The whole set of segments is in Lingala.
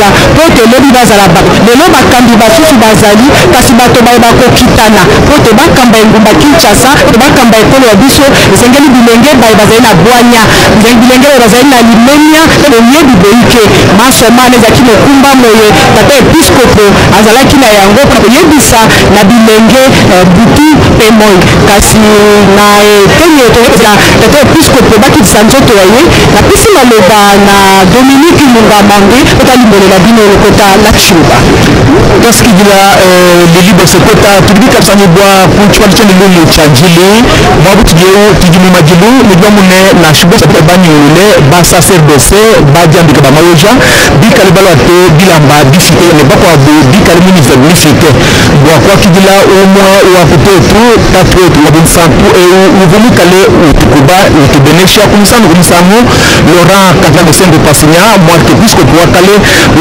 kosala po te lobi bazala bato lelo bakambi basusu bazali kasi bato baye bakokitana po te bakamba engumba Kinshasa po bakamba ekolo ya biso ezengeli bilenge baye bazali na bwanya bilenge baye bazali na limemia oyebi boyike masomane ezalaki mokumba moye tata episkopo azalaki na yango koyebisa na bilenge butu pe moi kasi na eteni tata episkopo bakitisa nzoto ya ye napesi maloba na Dominique Mungamange otalimbolela bino lokota lakshuba tosikidila lelibo sekota tulibika sanibwa kuchwalisha lulu chanjili mwabutugeu tijimi majilu nidwa mune na shubusa bani ule ba sacerdoce ba jambika ba mayoja bikali balate bilamba bifite ne bakwa bu bikali ministre bifite bwa kwa kidila umwa wa kutetu tatu wetu wa binsantu uvumi kale utukuba utubenesha kumisamu Laurent Katanga Sengo Pasinya mwarte episcope wa kale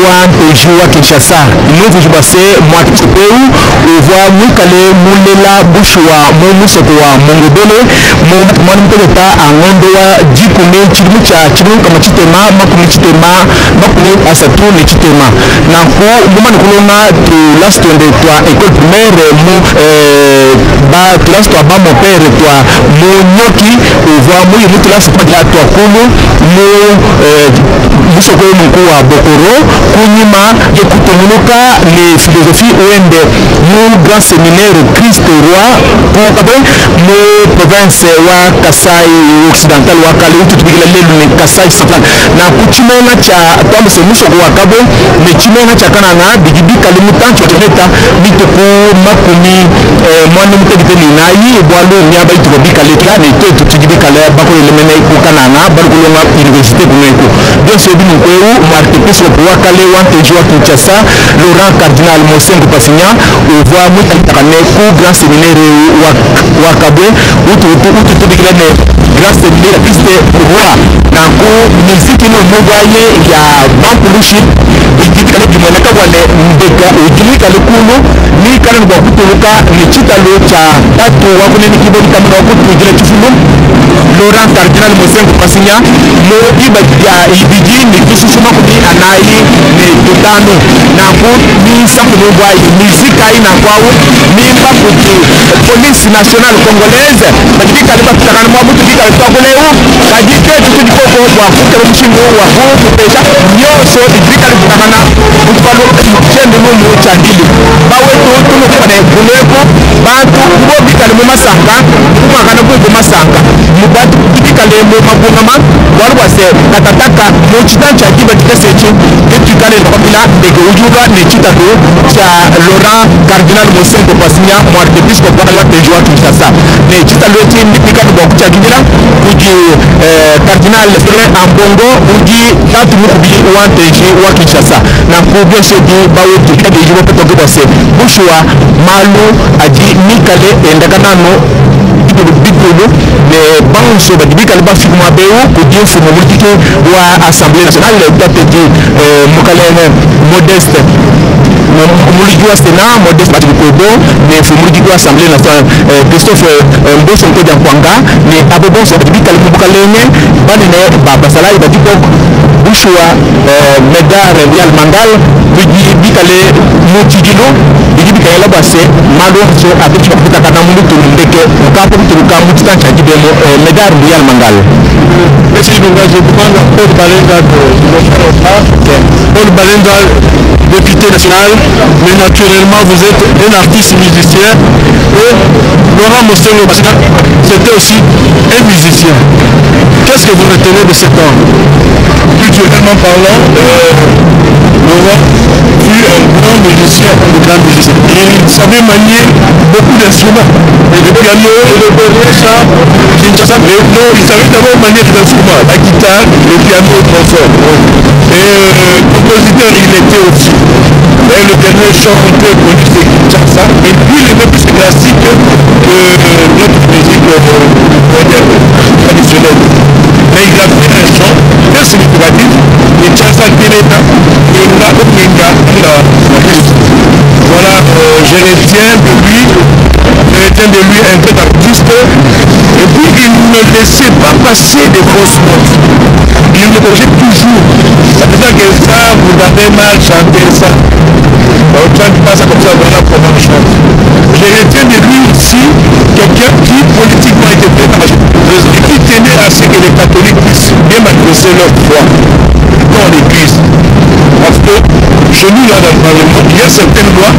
wa Nteju wa Kinshasa inovu jubase mwarte episcope uva mwikale mulela bushwa mumusoko wa Mongobele mwana mpeleta angondo wa jikume chimucha chimu kama chitema makumi asatu ne chitema nanko mumana kulona tu last twende twa école primaire mu ba tu last twa ba mon père twa mu nyoki uva mu yimu tu last twa twa kulu mu musoko mkuu wa Bokoro kunyuma yekutonguluka le philosophie uende mu grand séminaire Christ Roi pour kabe mu province wa Kasai occidental wa kale utubigila lelu ne Kasai central na kuchimena cha twamse musoko wa kabo ne chimena cha kanana bigibi kale mutancho teneta bituku makumi mwana mutegiteni nayi bwalu nyaba itubika leta ne tetu tujibi kale bako elemene ku kanana bakulonga université kuneko bien c'est bien kweu marque peso kwa kale wante jwa Kinshasa Laurent Cardinal Mosengo Pasinya uva mutakane ku grand séminaire wa Kabwe utu tubikilane grand séminaire Christ Roi na ku muziki no mobile ya bampulushi ikikale kimoneka wale mbeka ikikale kuno ni kana kwa kuturuka ni chitalo cha tatu wa kuneni kibodi kama kwa kutujile chifuno Laurent Cardinal Mosengo Pasinya mo iba ya ibiji ni kisusuma kuni anai ni tutano na ku ni samu mobwa muzika ina kwao ni bakuti police nationale congolaise bakika liba tutakana mwa butu bika twakoleo kadike tukikoko kwa kuke mshingo wa huko pesha nyoso ibika tutakana utwalo chendo mu chandili bawe tuno kwa buleko bantu bo bika mu masanga kuma kana ku masanga mubatu bika le mu mabungama walwa se katataka mu chitancha kiba kitesechi etukale kabila ndege ujuba ne chitado cha Laurent Cardinal Mosengo Pasinya mwarte episcope wa la Tejwa Kinshasa ne chitalo eti ndika kwa kuchagidira uji Cardinal Frère Ambongo uji tatu mukubi wa Teji wa Kinshasa na kubyo shedi bawe tukade jibo petoke bose bushwa malu aji mikale endakanano bikulu ne banso badibika liba fikuma beu kudinfu multiki wa Assemblée nationale datedi mukalene modeste muliki wa Sénat modeste batikodo ne muliki wa Assemblée nationale Christophe Mboso Nkoja Kwanga ne abobonso badibika limukalene banene babasalai badiko bushwa Medar Real Mangal bikale mutijilo bikale labase malo so abiki bakutaka na mulutu ndeke ukapo kuturuka mutitancha jibemo Medar Real Mangal. Merci beaucoup, je demande à Paul Balenga Paul Balenga, député national, mais naturellement vous êtes un artiste musicien et Laurent Mosengo c'était aussi un musicien. Qu'est-ce que vous retenez de cet homme? Culturellement parlant, Laurent fut un grand musicien, il savait manier beaucoup d'instruments, et le piano, le ça, il savait d'abord manier des instruments, la guitare, le piano et le console. Et compositeur il était aussi. Et le dernier chanteur connu c'est Kinshasa, et puis il est plus classique que notre musique traditionnelle. Mais il a fait un chant très significatif, Kinshasa Kineta, et là Omenga, voilà, je retiens de lui un peu d'artiste, et Et puis il ne laissait pas passer des grosses notes. Il me projetait toujours. C'est-à-dire que ça, vous avez mal chanté ça. On ne chante pas ça comme ça, voilà comment on chante. Je retiens de lui aussi quelqu'un qui politiquement était très engagé et qui tenait à ce que les catholiques puissent bien manifester leur foi dans l'église. Parce que chez nous, là, dans le Parlement, il y a certaines lois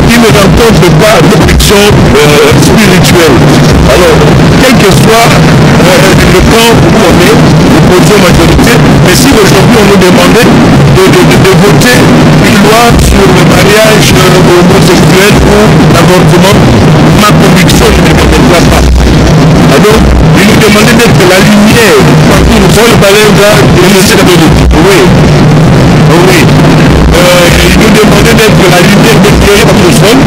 qui ne rencontrent pas l'objection spirituelle. Alors, quel que soit le camp où on est, l'opposition majorité, mais si aujourd'hui on nous demandait de voter une loi sur le mariage homosexuel ou l'avortement, ma conviction, je ne me comprends pas. Alors, il nous demandait d'être la lumière partout nous sommes parlés de l'Église catholique. Oui. Oui. Il nous demandait d'être la lumière d'éclairer par nous sommes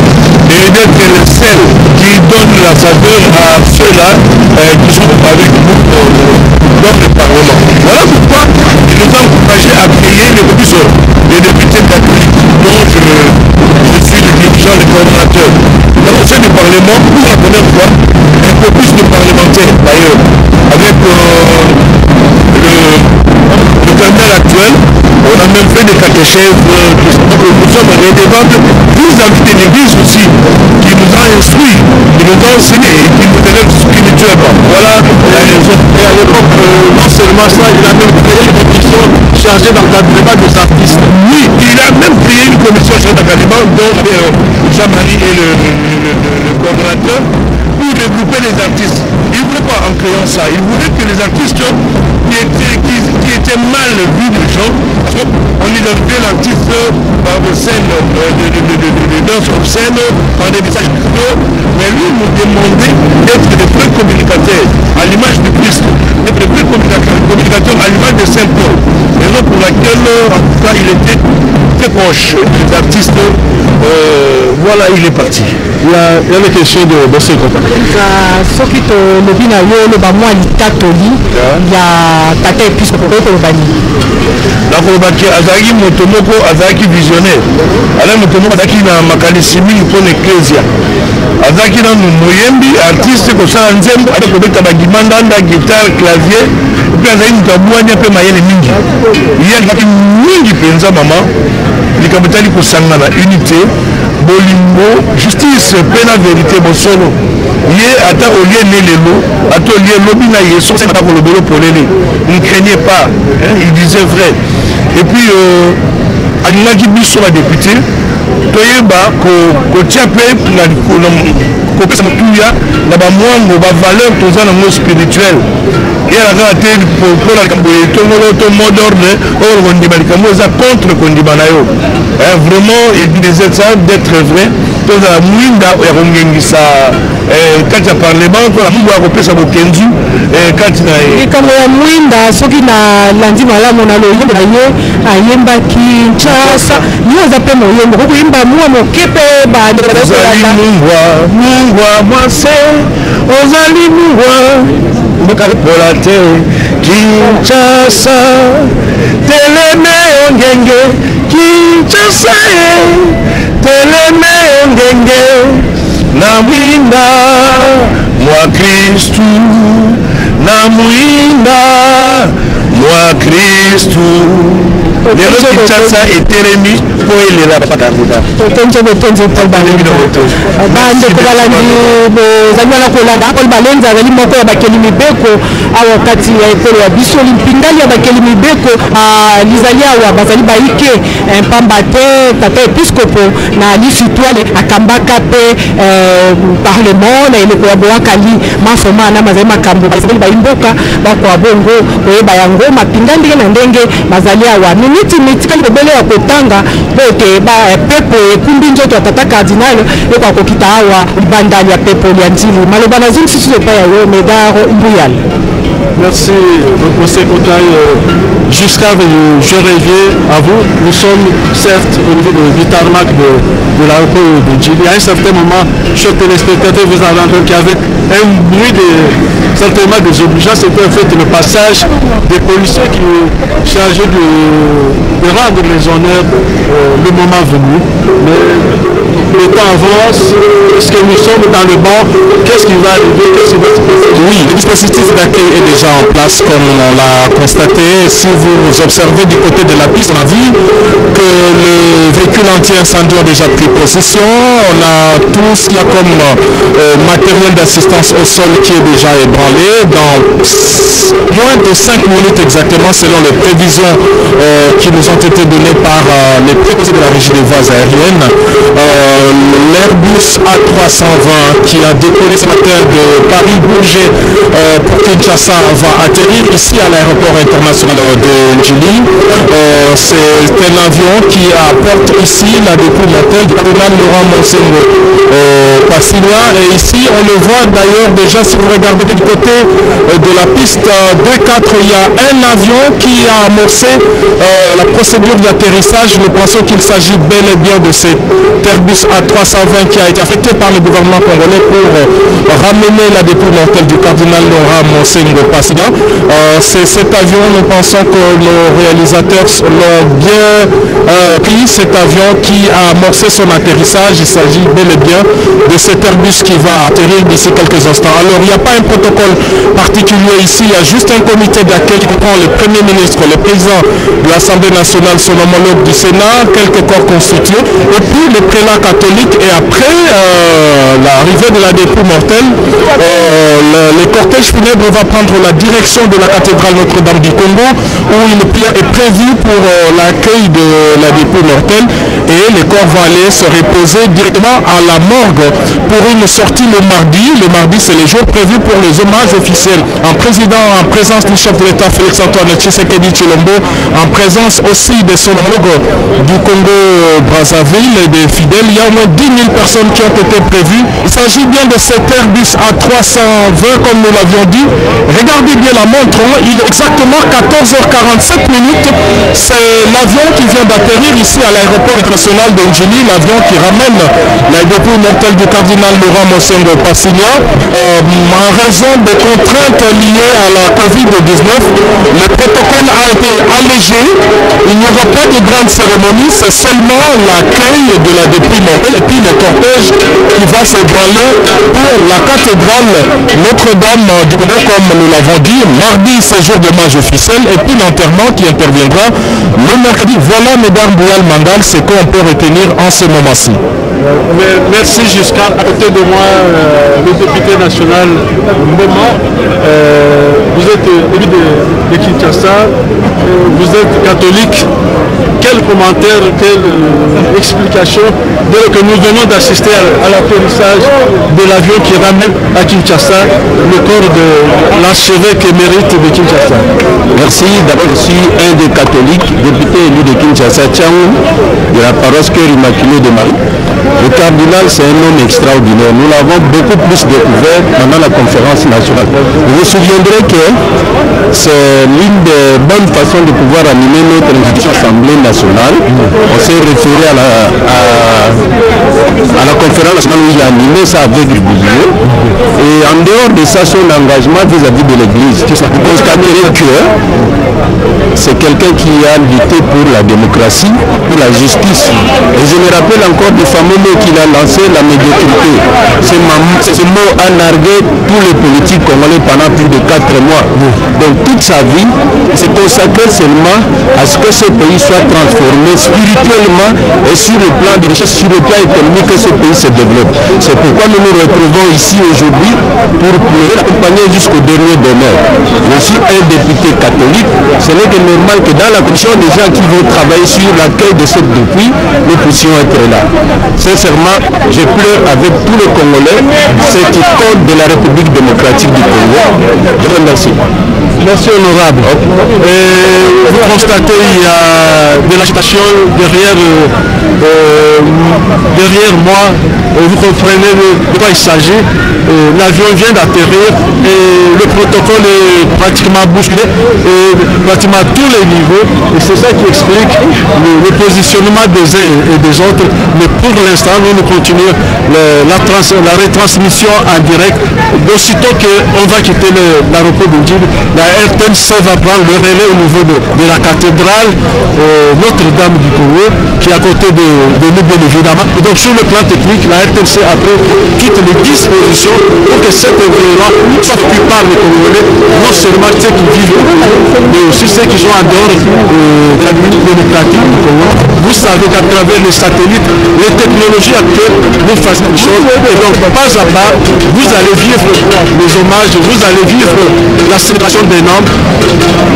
et d'être le sel qui donne la saveur à ceux-là qui sont avec nous dans le Parlement. Voilà pourquoi il nous a encouragés à créer les députés catholiques dont je suis le dirigeant, le coordonnateur. Dans le sein du Parlement, pour la première fois, un peu plus de parlementaires d'ailleurs, avec le cardinal actuel, on a même fait des catéchèses, nous sommes redevables, plus invités l'église aussi, qui nous a instruits, qui nous a enseigné, qui nous élève spirituellement. Voilà la raison. Et à l'époque, non seulement ça, il a même créé une commission chargée d'encadrement des artistes. Oui, il a même créé une commission chargée d'encadrement dont Jean-Marie est le coordonnateur, pour développer les artistes. Il ne voulait pas en créant ça, il voulait que les artistes qui étaient mal vus des gens, parce qu'on identifiait l'artiste par des scènes de danse obscène, par des messages creux, mais lui nous demandait d'être des vrais communicateurs à l'image du Christ, d'être des vrais communicateurs à l'image de Saint-Paul. Raison pour laquelle, en tout cas, il était très proche des artistes. Voilà, il est parti. Il y a une question de ce côté. Ce qui te le vient à le bamou catholique, il y a tata épiscope au bani. La Kolobaki Azaki Motomoko Azaki visionnaire. Alors Motomoko Azaki na makalisimi pour l'ecclésia. Azaki na Moyembi artiste ko sa nzembo avec ko beta bagimanda nda guitare clavier et puis Azaki Mtabouanya pe mayele mingi. Il y a mingi penza maman. Likabetali ko sangana unité. Bolimbo, justice, paix la vérité, bon solo. Yé, ata au lieu de l'élo, ata au lieu de l'obina, yé, son c'est pas pour le bolo pour l'élé. Il ne craignait pas, hein, il disait vrai. Et puis, Adinaki Bisso, la députée, Toyeba, ko tiapé, ko pesa mtuya, na ba mwango, ba valeur, toza na mot spirituel. Et la gâté, pour la camboye, tout le mot d'ordre, or, on dit, contre Kondibanayo. Vraiment, il disait ça d'être vrai. Tout la mouinda, quand il y a parlement, la mouinda a repris sa bokenzu, quand il y a. Et comme la mouinda, ce qui n'a lundi, malade, mon allo, a yemba qui chassa, nous appelons yemba, yemba, moi, mon kepe, bah, de la Ozali mungwa, moi c'est, Ozali mungwa, pour la terre, Kinshasa, Teleme Ongenge, Kinshasa, Teleme Ongenge, Namwinda, moi Christou, Namwinda, moi Christou. Les autres Kinshasa et Télémi pour il est là pas d'arriver. Tenzo Paul Balenza. Bande Kobalandi, Zanyana Kolada, Paul Balenza, Vali Moko Bakelimi Beko, wakati ya ekolo ya biso limpingali ya Bakelimi Beko, lizalia wa bazali baike, Pambate, tata episkopo, na lisitwale, akambaka pe parlement, na ileko ya boakali, mafoma na mazali makambo, bazali baimboka, bako abongo, koyeba yango, mapingali na ndenge, bazalia wa miti kali bobele ya kotanga bote ba pepo ekumbi nzoto atata cardinal eko kokita awa bandali ya pepo ya njili maloba na zini sisi pa ya yo medaro mbuyal. Merci pour ces cotailles. Jusqu'à je reviens à vous. Nous sommes certes au niveau du tarmac de l'aéroport de Djili. À un certain moment, chers téléspectateurs, vous avez entendu qu'il y avait un bruit certainement désobligeant. C'était en fait le passage des policiers qui chargeaient de rendre les honneurs le moment venu. Mais le temps avance, est-ce que nous sommes dans le banc, qu'est-ce qui va arriver, qu'est-ce qui va se passer? Oui, le dispositif d'accueil est déjà en place comme on l'a constaté. Si vous observez du côté de la piste, on a vu que le véhicule anti-incendie a déjà pris possession. On a tout ce qu'il y a comme matériel d'assistance au sol qui est déjà ébranlé. Dans moins de 5 minutes exactement, selon les prévisions qui nous ont été données par les préposés de la régie des voies aériennes, l'Airbus A320 qui a décollé ce matin de Paris-Bourget pour Kinshasa va atterrir ici à l'aéroport international de Njili. C'est un avion qui apporte ici la dépouille mortelle du cardinal Laurent Monsengo Passilia. Et ici, on le voit d'ailleurs déjà, si vous regardez du côté de la piste D4, il y a un avion qui a amorcé la procédure d'atterrissage. Nous pensons qu'il s'agit bel et bien de cet Airbus A320 qui a été affecté par le gouvernement congolais pour ramener la dépouille mortelle du cardinal Laurent Monsengo Passilia. C'est cet avion, nous pensons que nos réalisateurs l'ont bien pris, cet avion qui a amorcé son atterrissage. Il s'agit bel et bien de cet Airbus qui va atterrir d'ici quelques instants. Alors, il n'y a pas un protocole particulier ici, il y a juste un comité d'accueil qui prend le Premier ministre, le président de l'Assemblée nationale, son homologue du Sénat, quelques corps constitués, et puis le prélat catholique. Et après l'arrivée de la dépouille mortelle, le cortège funèbre va prendre la direction de la cathédrale Notre-Dame du Congo, où une prière est prévue pour l'accueil de la dépouille mortelle, et les corps vont aller se reposer directement à la morgue pour une sortie le mardi. Le mardi, c'est les jours prévus pour les hommages officiels en présence du chef de l'État Félix Antoine Tshisekedi Tshilombo, en présence aussi de son homologue du Congo-Brazzaville et des fidèles. Il y a au moins 10 000 personnes qui ont été prévues. Il s'agit bien de cet Airbus A320 comme nous l'avions dit. Regardez bien la montre, il est exactement 14h47 minutes. C'est l'avion qui vient d'atterrir ici à l'aéroport international de Njili, l'avion qui ramène la dépouille mortelle du cardinal Laurent Monsengo Passilia. En raison des contraintes liées à la Covid-19, le protocole a été allégé. Il n'y aura pas de grande cérémonie, c'est seulement l'accueil de la dépouille mortelle et puis le cortège qui va s'ébranler pour la cathédrale Notre-Dame du Congo, comme nous l'avons dit. Mardi, c'est jour d'hommage officiel, et puis l'enterrement qui interviendra le mercredi. Voilà, mesdames Bouyal Mandal, ce qu'on peut retenir en ce moment-ci. Merci Giscard. À côté de moi, le député national Mboma. Vous êtes élu de Kinshasa, vous êtes catholique. Quel commentaire, quelle explication dès que nous venons d'assister à l'atterrissage de l'avion qui ramène à Kinshasa le corps de l'archevêque émérite de Kinshasa? Merci. D'abord, je suis un des catholiques, député élu de Kinshasa, Tchaoun, de la paroisse Cœur Immaculé de Marie. Le cardinal, c'est un homme extraordinaire. Nous l'avons beaucoup plus découvert pendant la conférence nationale. Vous vous souviendrez que c'est l'une des bonnes façons de pouvoir animer notre institution Assemblée nationale. On s'est référé à la conférence nationale où il a animé ça avec le budget. Et en dehors de ça, son engagement vis-à-vis de l'Église, vous constaterez que c'est quelqu'un qui a lutté pour la démocratie, pour la justice. Et je me rappelle encore du fameux mot qu'il a lancé, la médiocrité. Ce mot a nargué tous les politiques congolais pendant plus de 4 mois. Donc toute sa vie, il s'est consacré seulement à ce que ce pays soit transformé spirituellement et sur le plan de richesse, sur le plan économique, que ce pays se développe. C'est pourquoi nous nous retrouvons ici aujourd'hui pour l'accompagner jusqu'au dernier demeure. Je suis un député catholique. Ce n'est que normal que dans la commission des gens qui vont travailler sur l'accueil de cette dépouille, nous puissions être là. Sincèrement, je pleure avec tous les Congolais cette icône de la République démocratique du Congo. Je vous remercie. Merci honorable. Vous constatez il y a de l'agitation derrière moi. Vous comprenez de quoi il s'agit. L'avion vient d'atterrir et le protocole est pratiquement bousculé et pratiquement à tous les niveaux. Et c'est ça qui explique le positionnement des uns et des autres. Mais pour l'instant, nous continuons la retransmission en direct. Aussitôt qu'on va quitter l'aéroport de Ndjili, la RTNC va prendre le relais au niveau de la cathédrale Notre-Dame du Congo, qui est à côté de nous bien évidemment. Et donc sur le plan technique, la RTNC après quitte les dispositions pour que cet événement soit occupé par les Congolais, non seulement ceux qui vivent, mais aussi ceux qui sont en dehors de la République démocratique du Congo. Vous savez qu'à travers les satellites, les technologies actuelles nous facilitent les choses. Et donc pas à pas, vous allez vivre les hommages, vous allez vivre la célébration des noms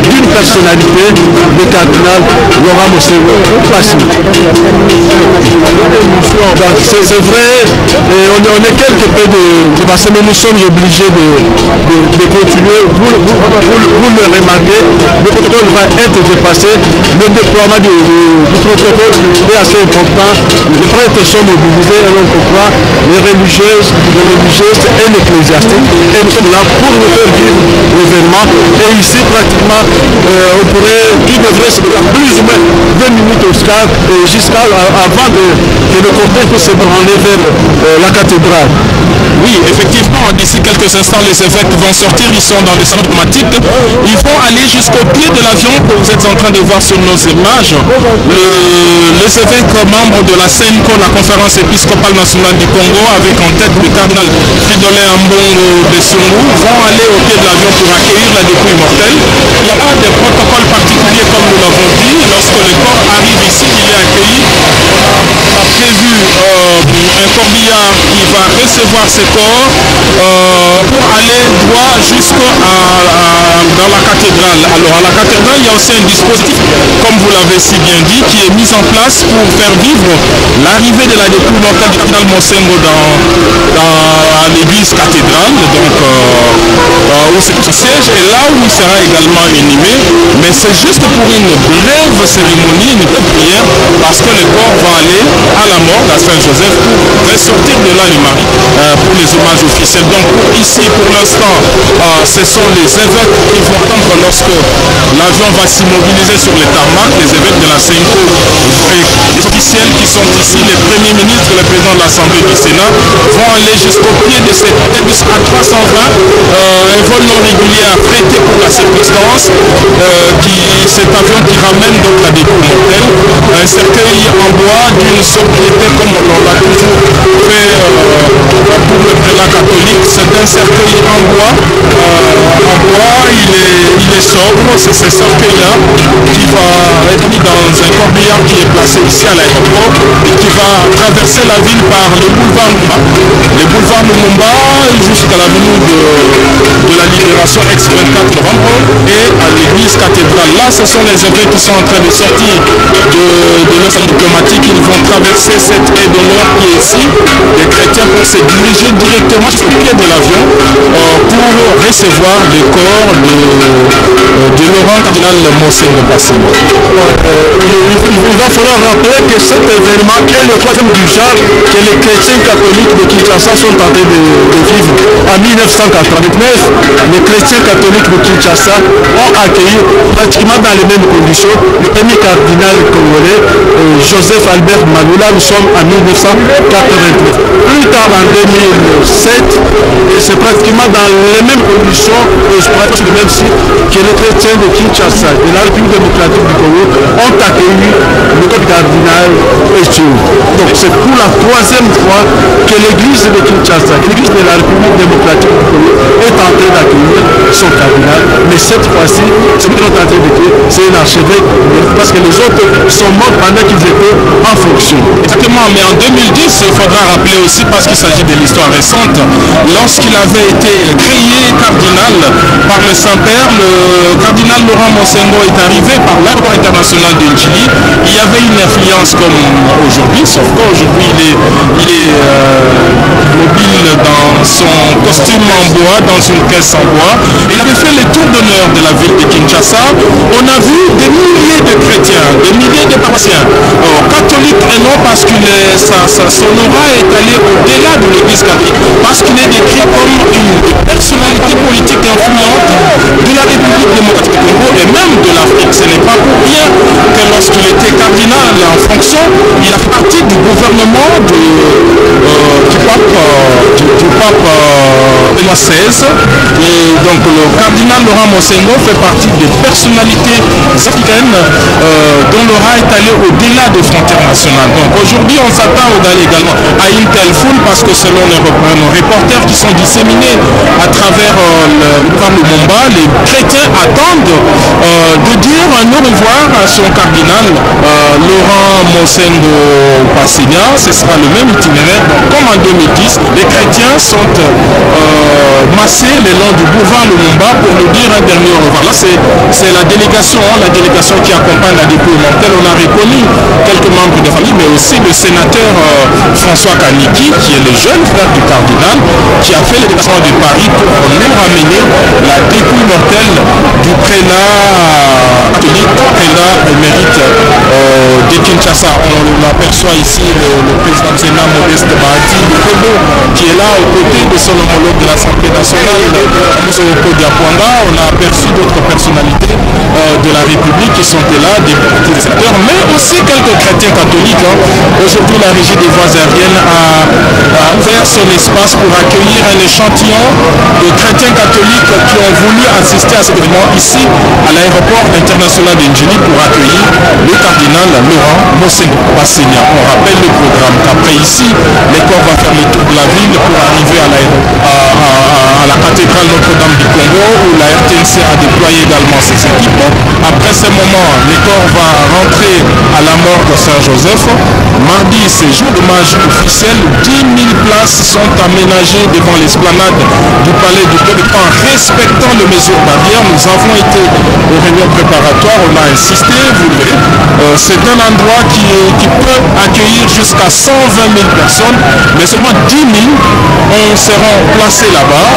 d'une personnalité, le cardinal Laurent Mosengo. C'est vrai, on est quelque peu de passer, mais nous sommes obligés de continuer. Vous le remarquez, le protocole va être dépassé. Le déploiement du protocole est assez important. Les prêtres sont mobilisés et on comprend les religieuses et l'ecclésiastique. Et nous sommes là pour nous faire vivre l'événement. Et ici, pratiquement, on pourrait, il devrait se faire plus ou moins 20 minutes jusqu'à avant que le cortège puisse se branler vers la cathédrale. Oui, effectivement, d'ici quelques instants, les évêques vont sortir, ils sont dans le salon diplomatique. Ils vont aller jusqu'au pied de l'avion que vous êtes en train de voir sur nos images. Les évêques membres de la CENCO, la Conférence épiscopale nationale du Congo, avec en tête le cardinal Fridolin Ambongo de Songo, vont aller au pied de l'avion pour accueillir la dépouille mortelle. Il y a des protocoles particuliers, comme nous l'avons dit. Lorsque le corps arrive ici, il est accueilli. On a prévu un corbillard qui va recevoir ces corps pour aller droit dans la cathédrale. Alors à la cathédrale, il y a aussi un dispositif, comme vous l'avez si bien dit, qui est mis en place pour faire vivre l'arrivée de la dépouille mortelle du cardinal Mosengo dans l'église cathédrale, donc où c'est son siège, et là où il sera également inhumé. Mais c'est juste pour une brève cérémonie, une brève prière, parce que le corps va aller à la morgue à Saint-Joseph pour ressortir de là le Marie pour les hommages officiels. Donc ici, pour l'instant, ce sont les évêques qui vont attendre lorsque l'avion va s'immobiliser sur les tarmacs, les évêques de la CENCO et les officiels qui sont ici, les premiers ministres et le président de l'Assemblée du Sénat, vont aller jusqu'au pied de cette bus à 320, un vol non régulier affrété pour la circonstance, cet avion qui ramène donc la dépouille mortelle, un cercueil en bois d'une sobriété comme on l'a toujours fait pour le prélat catholique. C'est un cercueil en bois, il est sobre, c'est ce cercueil-là qui va être mis dans un corbillard qui est placé ici à l'aéroport et qui va traverser la ville par le boulevard Lumumba jusqu'à l'avenue de la Libération ex-24 novembre et à l'église cathédrale. Là, ce sont les évêques qui sont en train de sortir de leur centre diplomatique. Ils vont traverser cette haie d'honneur qui est ici, des chrétiens, pour se diriger directement sur le pied de l'avion pour recevoir le corps de Laurent cardinal Mosengo Bassimo. Il va falloir rappeler que cet événement est le troisième du genre que les chrétiens catholiques de Kinshasa sont en train de vivre. En 1989, les chrétiens catholiques de Kinshasa ont accueilli pratiquement dans les mêmes conditions le premier cardinal congolais, Joseph Albert Maloula. Nous sommes en 1989. Plus tard, en 2007, c'est pratiquement dans les mêmes conditions, sur le même site, que les chrétiens de Kinshasa, de la République démocratique du Congo, ont accueilli le cardinal Echou. Donc c'est pour la troisième fois que l'église de Kinshasa, l'église de la République démocratique du Congo, est en train d'accueillir son cardinal. Mais cette fois-ci, ce qu'ils sont en train d'accueillir, c'est un archevêque, parce que les autres sont morts pendant qu'ils étaient en fonction. Exactement, mais en 2010, il faudra rappeler aussi, parce qu'il s'agit de l'histoire récente, lorsqu'il avait été créé cardinal par le Saint-Père, le cardinal Laurent Mosengo est arrivé par l'aéroport international de Ndjili. Il y avait une influence comme aujourd'hui, sauf qu'aujourd'hui il est mobile dans son costume en bois, dans une caisse en bois. Il avait fait le tour d'honneur de la ville de Kinshasa. On a vu des milliers de chrétiens, des milliers de paroissiens, catholiques et non, parce que son aura est allé au-delà de l'église catholique, parce qu'il est décrit comme une personnalité politique influente de la République démocratique du Congo et même de l'Afrique. Ce n'est pas pour rien que lorsqu'il était cardinal en fonction, il a fait partie du gouvernement du pape XVI. Et donc le cardinal Laurent Mosengo fait partie des personnalités africaines dont l'aura est allé au-delà des frontières nationales. Donc aujourd'hui, on s'attend également à une telle foule parce que selon nos reporters qui sont disséminés à travers le Momba, les chrétiens attendent de dire au revoir à son cardinal Laurent Mosengo Passigna. Ce sera le même itinéraire comme en 2010. Les chrétiens sont massés le long du boulevard Lumumba pour nous dire un dernier au revoir. Là, c'est la délégation qui accompagne la dépouille mortelle. On a reconnu quelques membres de famille, mais aussi le sénateur François Kaniki, qui est le jeune frère du cardinal, qui a fait le déplacement de Paris pour nous ramener la dépouille mortelle du prélat catholique, prélat émérite de Kinshasa. On aperçoit ici le président du Sénat, Modeste Bahati Lukwebo, qui est là aux côtés de son homologue de l'Assemblée nationale, M. Kodiapwanga. On a aperçu d'autres personnalités de la République qui sont là, des secteurs, mais aussi quelques chrétiens catholiques. Aujourd'hui, la Régie des voies aériennes a ouvert son espace pour accueillir un échantillon de chrétiens catholiques qui ont voulu assister à cet événement ici à l'aéroport international d'Ingénie pour accueillir le cardinal Laurent Mosengo Passigna. On rappelle le programme qu'après ici, les corps vont faire le tour de la ville pour arriver à la cathédrale Notre-Dame du Congo où la RTNC a déployé également ses équipes. Après ce moment, les corps vont rentrer à la morgue de Saint-Joseph. Mardi, c'est jour d'hommage officiel. 10 000 places sont aménagées devant l'esplanade du palais du peuple en respectant les mesures barrières. Nous avons été aux réunions préparatoires, on a insisté, vous le verrez. C'est un endroit qui peut accueillir jusqu'à 120 000 personnes, mais seulement 10 000 seront placés là-bas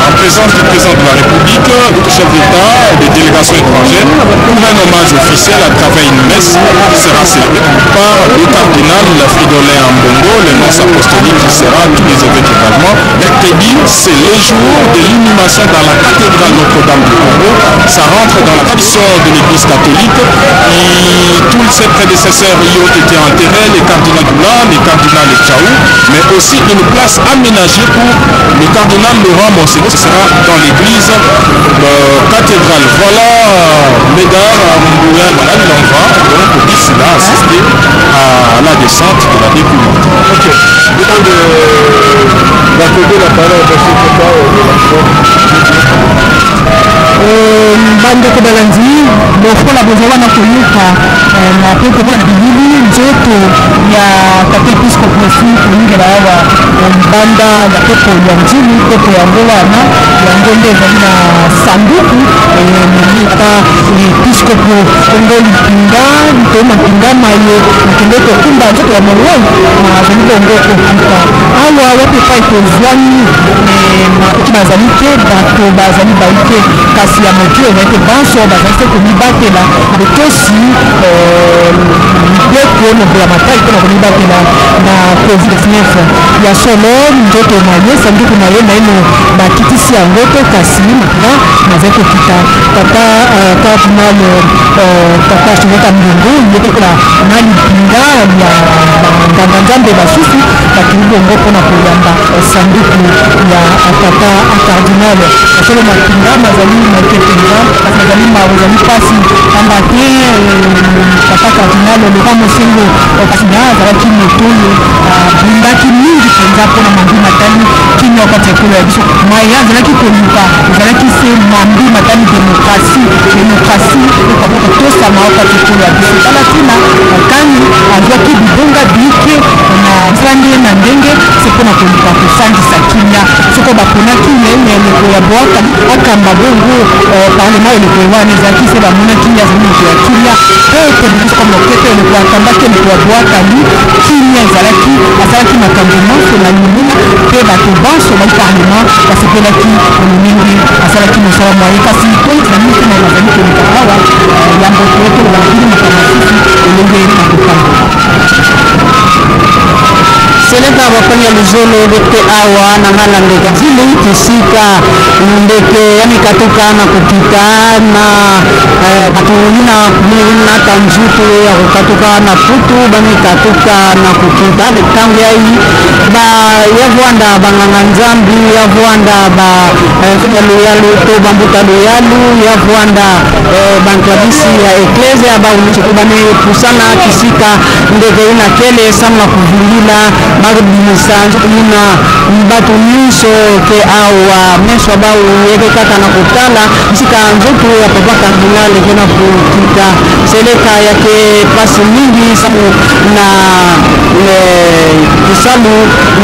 en présence du président de la République, du chef d'État et des délégations étrangères pour un hommage officiel à travers une messe qui sera célébrée par le cardinal Fridolin Ambongo, le nonce apostolique qui sera à tous les évêques également. Mercredi, c'est le jour de l'inhumation dans la cathédrale Notre-Dame du Congo. Ça rentre dans la tradition de l'église catholique et tous ses prédécesseurs y ont été enterrés, les cardinals Doula, les cardinals Tchaou, mais aussi une place aménagée pour le cardinal Laurent Mosengo. Ce sera dans l'église cathédrale. Voilà, mesdames, voilà, il en va. Donc, d'ici là, assister à la descente de la dépouille. Ok. d'accorder la parole à ce combat de bandeko balanzi lokola bozala na koyoka na pepe na bilili nzoto ya tate episkoposi kolingela awa banda na pepo ya njili pepo yango wana yango nde ezali na sanduku melita episkopo kongo lipinga to mapinga maye nakende kokumba nzoto ya moloi nazali bongo kokuta awa wapepa ekozwani makoki bazali te bato bazali bai te kasi ya motu ezali te banso bazali te komibatela botosi mibeko nobela matai mpona komibatela na covid-19 ya solo nzoto na ye sanduku na ye naino bakitisi yango te kasi makina nazali kokita tata cardinal tata shinoka mbungu ye tekola na lipinga ya nganga-nzambe basusu bakili bongo mpona koyamba sanduku ya tata cardinal asolo mapinga mazali makepenza kasi nazali mazali pasi pamba te tata cardinal Laurent Mosengo Passigna azalaki motoyo abundaki mingi mpenza mpona mambi matali kimia wakati ekolo ya biso maye azalaki koluka ezalaki se mambi matali demokrasi ekaboko tosama wakati ekolo ya biso tala tina kani azwaki bibonga bike na nzange na ndenge se mpona koluka kosangisa kimia soko baponaki nene eleko ya bwaka akamba bongo parlema eleko wana ezalaki se bamonaki azali moto ya kimia pe ekobiso comme lokete eleko akambaki eleko ya bwakali kimia ezalaki asalaki makambo nyonso na limuna mpe bato banso bali parlema basepelaki molenge asalaki mosala mwaye kasi na mini mpena bazali koluka awa yango toyoto balakili makambo mosusu elenge na kokambo. seleka bafanya luzolo bete awa na ngala ndeke zile kisika ndeke yani katuka na kupita na batulina kumina tanjutu ya katuka na putu bani katuka na kupita tangu yai ba yavwanda banganga nzambi yavwanda ba loyalu to bambuta loyalu yavwanda bankabisi ya eklezia ba unachokubane pusana kisika ndeke ina kele sama kuvulila magbisanzo ina batu nyuso ke awa meso ba yeke kata na kutala kisika nzoto ya papa kardinal kena kutika seleka yake pasi mingi samu na kusalu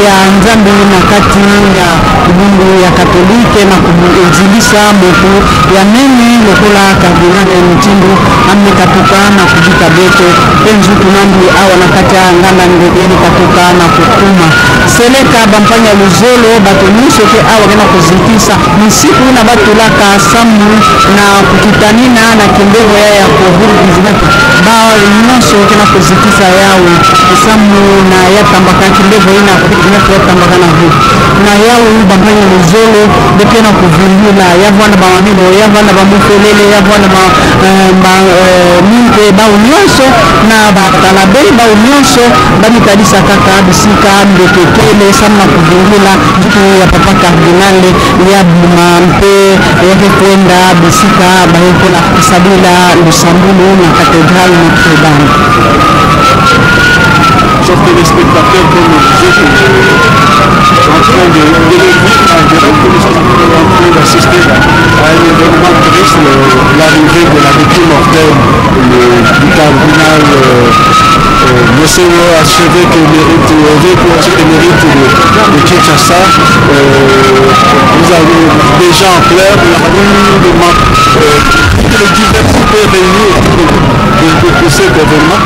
ya nzambi na kati ya bungu ya katolike na kujilisha moto ya nini lokola kardinal mtindo amne katuka na kujita beto penzu tunambi awa na kati ya nganda ngeni katuka na kukuma seleka bampanya luzolo bato nyuso ke awa kena kuzikisa misiku na batulaka samu na kukitanina na kimbeho ya kuhuru bizinati ba nyuso kena kuzikisa yawe samu na yatambaka kimbeho ina kukitanina yatambaka na hu na yawe bampanya luzolo depena kuvundula yavwana ba wanibo yavwana ba mufelele yavwana ba minte ba nyuso na batalabe ba nyuso bani kadisa kaka bisika ndekekele sama kuvungula jitu ya papa kardinale ya bumampe yake kwenda bisika bahekola kusabila lusambulu na katedrali Notre-Dame. Chers téléspectateurs, comme on disait, en train de le vivre en direct, nous sommes en train d'assister à un événement triste, l'arrivée de la victime mortelle du cardinal Monseigneur archevêque émérite de Kinshasa. Nous avons déjà en clair les diversités réunies de cet événement.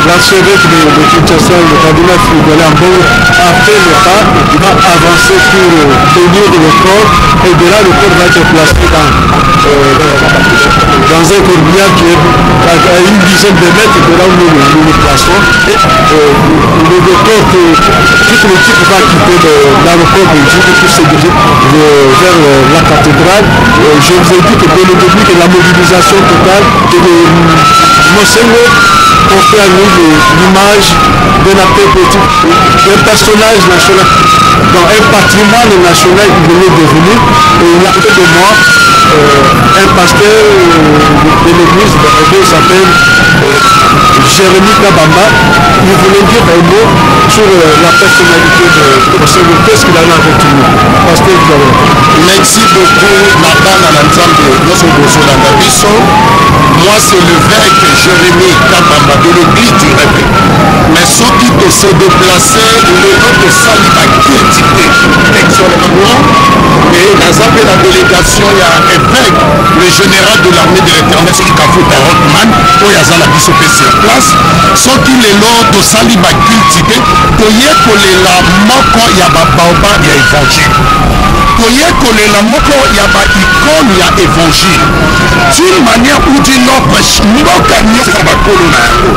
L'archevêque de Kinshasa, le cardinal Fridolin Ambongo, a fait le pas, il va avancer pour tenir le corps, et de là le corps va être placé dans un corbillard qui est à une dizaine de mètres de là où nous le plaçons. Et le docteur, toute l'équipe va quitter l'aéroport de Djibouti pour se diriger vers la cathédrale. Je vous ai dit que dès le début de la mobilisation totale de Monseigneur, on fait à nous l'image d'un acteur politique, d'un personnage national, dans un patrimoine national qui venait devenir. Et il y a côté de moi un pasteur de l'église de s'appelle Jérémy Kabamba. Il voulait dire un mot sur la personnalité de Monseigneur. Qu'est-ce qu'il a là avec nous? Pasteur Jérémy. Merci beaucoup, Nathan Alanzambe, notre besoin d'ambition. Moi, c'est l'évêque Jérémy Kabamba de l'église du Réveil. Mais ceux qui se déplaçaient, le nom de Sali a critiqué extrêmement. Et dans la délégation, il y a un évêque, le général de l'armée de l'éternel, c'est Kafou Tarotman, pour Yazala Bissopé sur place. Ceux qui les lots de Sali a critiqué, pour y la moko yababaoba ya évangile. Koyekolela moko ya ba icône ya évangile d'une manière ou d'une autre mboka nyonso bakolo na yango.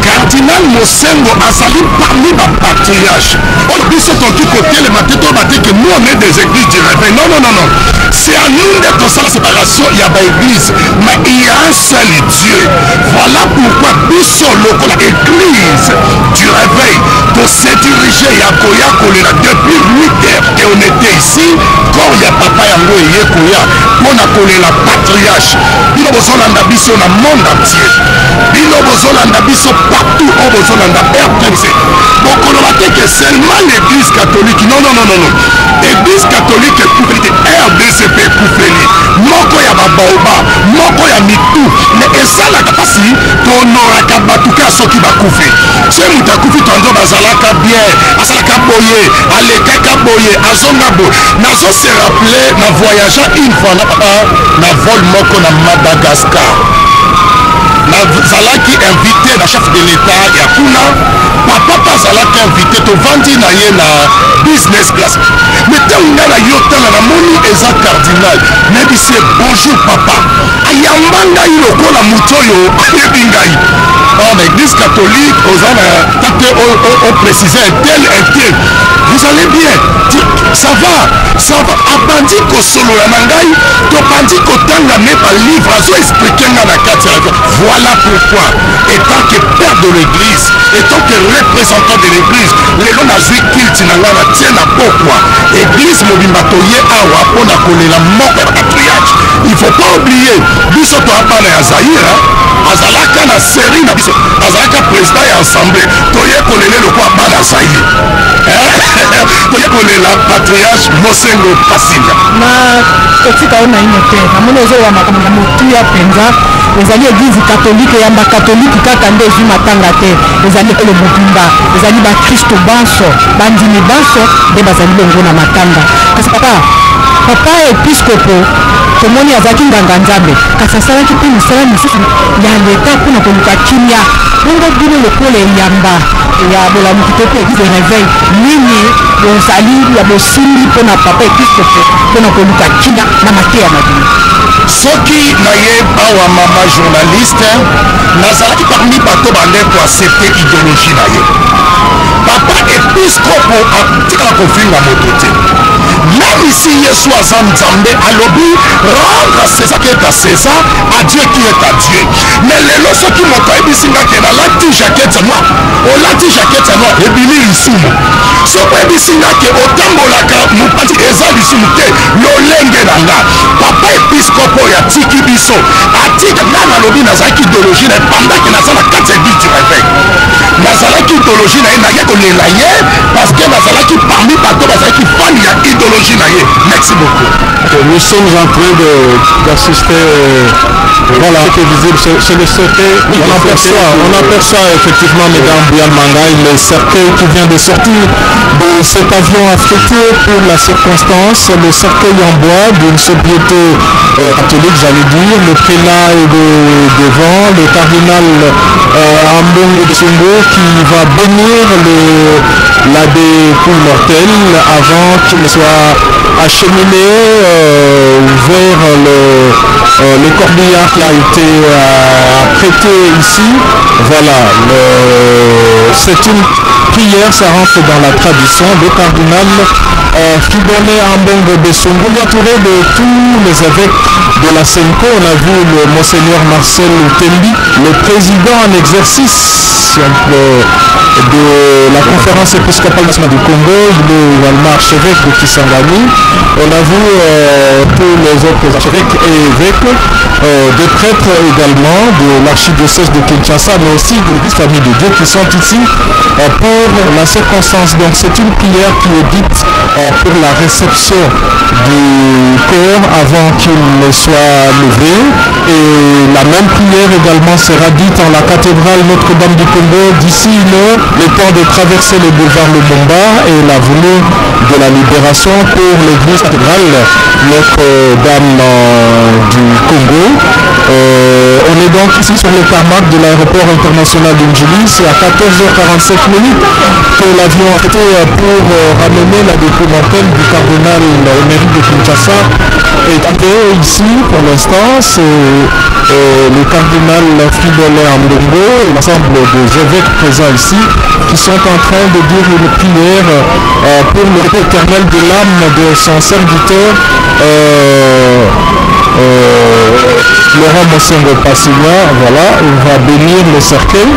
Cardinal Mosengo azali parmi ba patriarches. On biso toki kotelema te to bate que nous on est des églises du réveil. Non, non, non, non. C'est à nous de faire la séparation, il y a ba église, mais il y a un seul Dieu. Voilà pourquoi biso lokola église du réveil de se diriger ya koya kolela depuis 8 heures et on était ici. Quand il y a papa yango eye koya pona kolela patriarche. Bino bozolanda biso na monde entier. Bino bozolanda biso partout où bozolanda RTC. Bokoloba te que seulement l'église catholique. Non, non, non, non, non. Église catholique ekufeli, RDCP ekufeli. Moko ya babaoba, moko ya mitu. Mais esalaka pasi tonoraka batuka soki bakufi. C'est mutu akufi tonzo bazalaka bien, asalaka boye, alekaka boye, azonga boye. Nazo se rappeler na voyageant une fois na vol moko na Madagascar. Nazalaki invité na chef de l'état ya kuna papa azalaka invité tovandi na ye na business class mais ntango ngai na yo tala namoni eza cardinal nayebisi ye bonjour papa ayamba ngai lokola moto oyo ayebi ngai na église catholique oza na tate oprécise un tel vous allez bien ça va abandi kosolola na ngai tobandi kotanga me balivre azo explike nga na kati ya voilà pourquoi étant que père de l'église étant que représentant de l'église lelo nazwi kilte na ngai natie na pokwa église mobimba toye awa mpona kolela moko ya patriarche il faut pas oublier biso toya bana ya zaire azalaka na série na biso azalaka président ya assemblée toye kolele lokwa bana zaire toye kolela patriarche mosengo pasinga na kotika oyo naino te namoni ozowa makambo na motuya mpenza ezali église catholique eyamba catholique kaka nde ezwi matanga te ezali ele mobimba ezali bakristo banso bandimi banso nde bazali bongo na matanga kasi papa episkopo tomoni azalaki nganga nzambe kasi asalaki mpe misala misusu ya leta mpona koluka kimia bongo bino lokola eyamba ya bolamuki te mpe église réveil nini bozali ya bosimbi mpona papa episkopo mpona koluka kimia na mateya na bino soki naye awa mama journaliste nazalaki parmi bato bandeko accepte idéologie na ye papa episkopo atikala kofinga moto te même ici yesu aza nzambe alobi rendre à César qui est à César à Dieu qui est à Dieu mais lelo soki moto ayebisi nga ke nalati jaquette noir olati jaquette noir ebili lisumu soki oyebisi nga ke otambolaka mopati eza lisumu te lolenge na nga papa episkopo oyo atiki biso atika nga nalobi nazalaki idéologie na ye pendant naza na kati ya église du réveil nazalaki idéologie na ye naye kolela ye parce que nazalaki parmi bato bazalaki fani ya idéologie na ye. Merci beaucoup. Nous sommes en train d'assister voilà, ce qui est visible, c'est le cercueil. On aperçoit effectivement, mesdames, Bouyan Mangaï, le cercueil qui vient de sortir de cet avion affrété pour la circonstance, le cercueil en bois d'une sobriété catholique, j'allais dire. Le prélat est devant, le cardinal Ambongo Tsungo qui va bénir l'abbé Poul Mortel avant qu'il soit acheminé vers le corbillard qui a été prêté ici. Voilà, c'est une prière, ça rentre dans la tradition. Le cardinal Fibone Ambongo Besongo, entouré de tous les évêques de la Senko. On a vu le monseigneur Marcel Tembi, le président en exercice de la conférence épiscopale nationale du Congo. Il est également archevêque de Kisangani. On a vu tous les autres archevêques et évêques, des prêtres également de l'archidiocèse de Kinshasa, mais aussi de l'église famille de Dieu qui sont ici pour la circonstance. Donc c'est une prière qui est dite pour la réception du corps avant qu'il ne soit levé. Et la même prière également sera dite en la cathédrale Notre-Dame du Congo d'ici une heure, le temps de traverser le boulevard Lumumba et la venue de la libération pour l'église cathédrale Notre-Dame du Congo. On est donc ici sur le tarmac de l'aéroport international d'Injili. C'est à 14h45 que l'avion a été pour ramener la dépôt mortelle du cardinal émérite de Kinshasa est arrivé ici pour l'instant. C'est le cardinal Fridolin Ambongo et l'ensemble des évêques présents ici qui sont en train de dire une prière pour le repos éternel de l'âme de son serviteur Laurent Mosengo Passigna. Voilà, il va bénir le cercueil.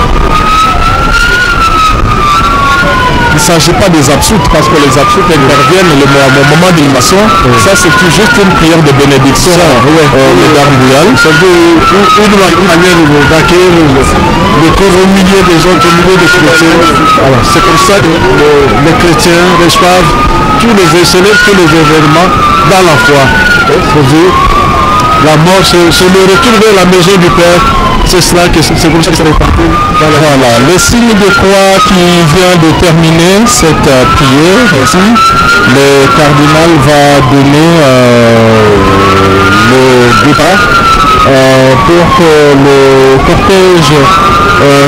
Il ne s'agit pas des absoutes parce que les absoutes interviennent au moment de l'immersion. Ça, c'est juste une prière de bénédiction de Darmbouyan. C'est une manière d'accueillir le corps au milieu des autres, au milieu des chrétiens. Voilà. C'est comme ça que les chrétiens reçoivent tous les événements dans la foi. La mort, c'est le retour vers la maison du Père. C'est cela que c'est comme ça que ça répartit. Voilà, le signe de croix qui vient de terminer cette prière ici, le cardinal va donner le départ pour que le cortège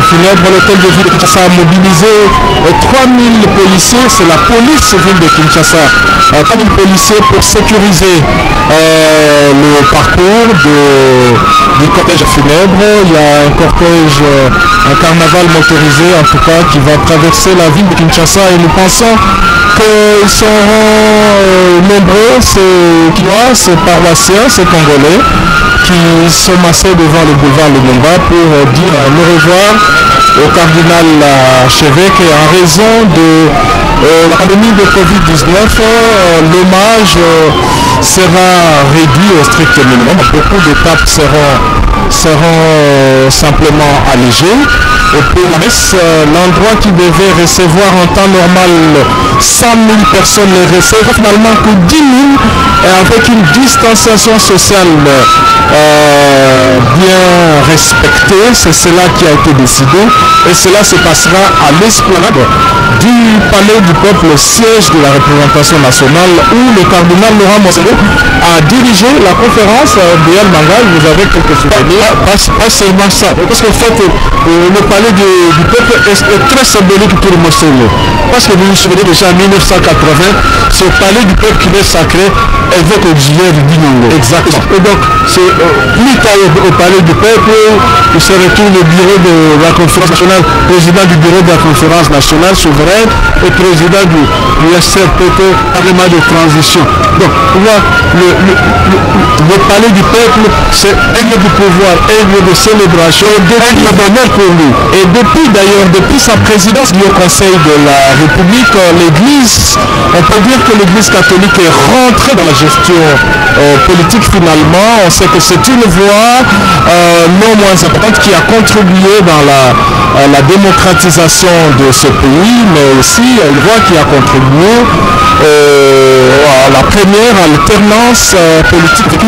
funèbre à l'hôtel de ville de Kinshasa a mobilisé 3000 policiers, c'est la police ville de Kinshasa, 3000 policiers pour sécuriser le parcours du cortège funèbre. Il y a un cortège, un carnaval motorisé en tout cas qui va traverser la ville de Kinshasa et nous pensons qu'ils seront nombreux, ces paroissiens, ces Congolais qui sont massés devant le boulevard Lumumba pour dire au revoir au cardinal archevêque et en raison de la pandémie de Covid-19, l'hommage sera réduit au strict minimum. Beaucoup d'étapes seront simplement allégées. Et pour la messe, l'endroit qui devait recevoir en temps normal 100 000 personnes ne recevra finalement que 10 000 et avec une distanciation sociale bien respectée. C'est cela qui a été décidé et cela se passera à l'esplanade du Palais du Peuple, le siège de la représentation nationale où le cardinal Laurent Moselo a dirigé la conférence Béal Mangal. Vous avez quelques souvenirs. Pas seulement ça, parce qu'en fait le Palais du Peuple est très symbolique pour Moselo. Parce que vous vous souvenez déjà en 1980, ce Palais du Peuple qui est sacré évêque auxiliaire du Dinongo. Exactement. Et donc, c'est plus tard au Palais du Peuple, il se retrouve le bureau de la conférence nationale, président du bureau de la conférence nationale souveraine et président du SRPP, parlement de transition. Donc, le Palais du Peuple, c'est aigle du pouvoir, aigle de célébration, aigle d'honneur pour lui. Et depuis sa présidence du Conseil de la République, l'Église, on peut dire que l'Église catholique est rentrée dans la gestion politique finalement. On sait que c'est une voie non moins importante qui a contribué dans la démocratisation de ce pays, mais aussi une voie qui a contribué à la première alternance politique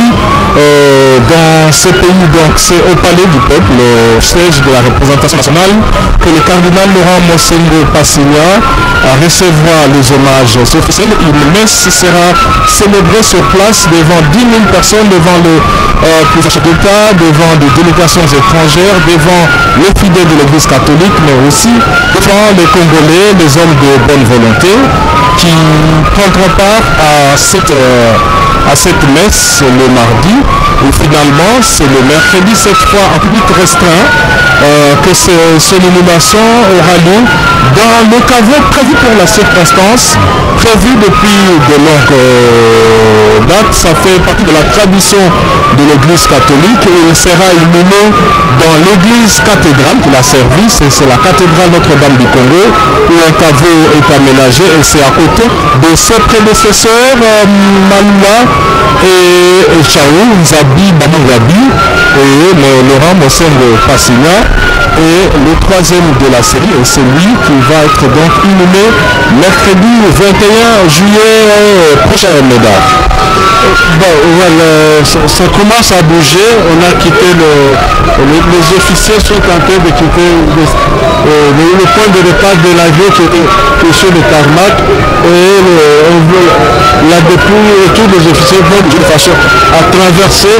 dans ce pays. Donc c'est au Palais du Peuple, le siège de la représentation nationale, que le cardinal Laurent Mossengo Passigna recevra les hommages officiels. Une messe sera célébrée sur place devant 10 000 personnes, devant le président d'État, devant des délégations étrangères, devant les fidèles de l'Église catholique, mais aussi devant les Congolais, les hommes de bonne volonté qui prendront part à cette messe le mardi. Et finalement, c'est le mercredi, cette fois en public restreint, que cette illumination aura lieu dans le caveau prévu pour la circonstance, prévu depuis de longues dates. Ça fait partie de la tradition de l'Église catholique et il sera illuminé dans l'église cathédrale qui l'a servi. C'est la cathédrale Notre-Dame du Congo où un caveau est aménagé et c'est à côté de ses prédécesseurs Malula et Chaou, Zabi, Bamangabi et Laurent Mossengo Passigna. Et le troisième de la série est celui qui va être donc inhumé mercredi 21 juillet prochain, mesdames. Bon, voilà, ça commence à bouger. On a quitté les officiers sont en train de quitter le point de départ de l'avion qui était sur le tarmac. Et là depuis, tous les officiers vont de toute façon à traverser,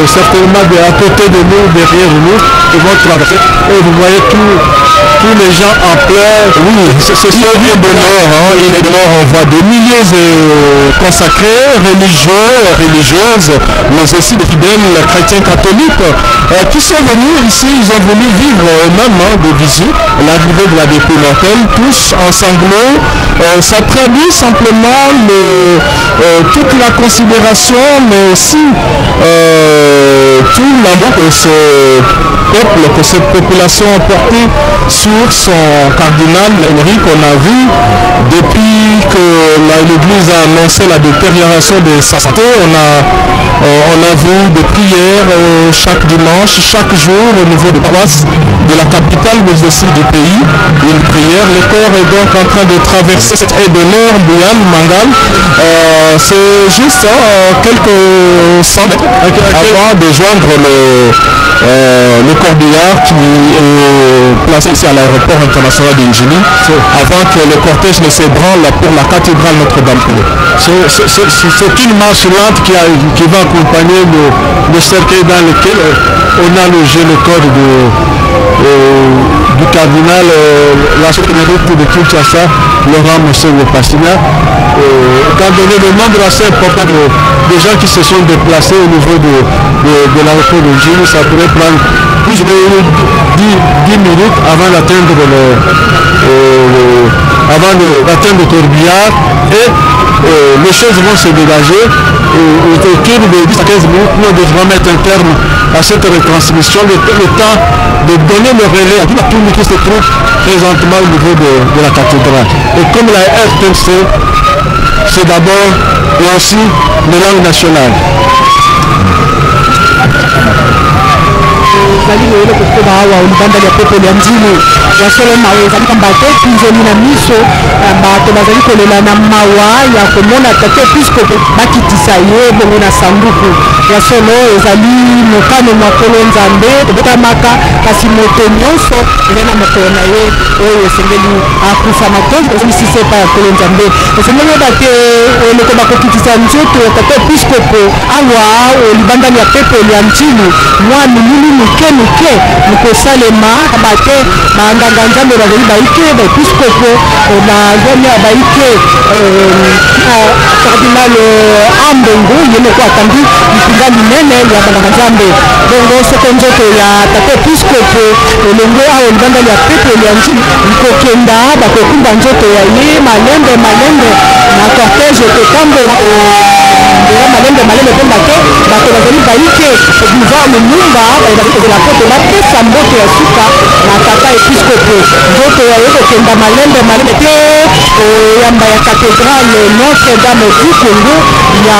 certainement à côté de nous, derrière nous, ils vont traverser. Et vous voyez tous les gens en pleurs. Oui, c'est ce lieu de mort. Il est mort, on voit des milliers de consacrés, religieuses, mais aussi des fidèles chrétiens catholiques qui sont venus ici. Ils ont voulu vivre eux-mêmes de visite l'arrivée de la dépouille, tous en sanglots. Ça traduit simplement toute la considération, mais aussi tout l'amour que ce peuple, que cette population a porté sur son cardinal Henri, qu'on a vu depuis que l'Église a annoncé la détérioration de sa santé. On a vu des prières chaque dimanche, chaque jour au niveau de Croix, de la capitale mais aussi du pays. Une prière, les chœurs corps est donc en train de traverser cette haie de l'air, Bouyane, Mangal. C'est juste quelques centaines avant de joindre le corbillard qui est placé ici à l'aéroport international d'Injili, avant que le cortège ne s'ébranle pour la cathédrale Notre-Dame. C'est une marche lente qui va accompagner le cercueil dans lequel on a logé le corps du cardinal, l'archevêque de Kinshasa, Laurent Monseigneur Passina. Étant donné le nombre assez important de gens qui se sont déplacés au niveau de l'aéroport de Gilles, ça pourrait prendre plus de 10 minutes avant d'atteindre le corbillard et les choses vont se dégager autour de 10 à 15 minutes. Nous devrons mettre un terme à cette retransmission, le temps de donner le relais à tout le public qui se trouve présentement au niveau de la cathédrale. Et comme la RTNC, c'est d'abord et aussi le langue nationale. Ile kukuba hawa ulibanda ya pepe ya mjini ya solo mawe zalika mbate pinzoni na miso bato bazali kolela na mawa ya komona tate puisque bakitisa ye bongo na sanduku ya solo ezali mokano makolo nzambe otamaka kasi moto nyonso ezali na mokolo na ye oyo esengeli akufa matongo ezali pa ya kolo nzambe esengeli bate eloko bakokitisa nzoto ya tate puisque awa ulibanda ya pepe ya mjini mwana mini muke mukosalema bate banganga nzambe bazali baike baepiskopo bazali baike cardinal Ambongo yenoko atandi lipinga minene ya banganga nzambe bongo soko nzoto ya tate episkopo elongo awa libanda ya pepe ya nkokenda bakokumba nzoto ya ye malembe na cortège kotambo malembe mpe mbake bato bazali baike divan lumumba bazali kozela kote bapesa mboto ya suka na tata episkopo nzoto ya ye kokenda malembe te yamba ya cathédrale Notre-Dame du Congo ya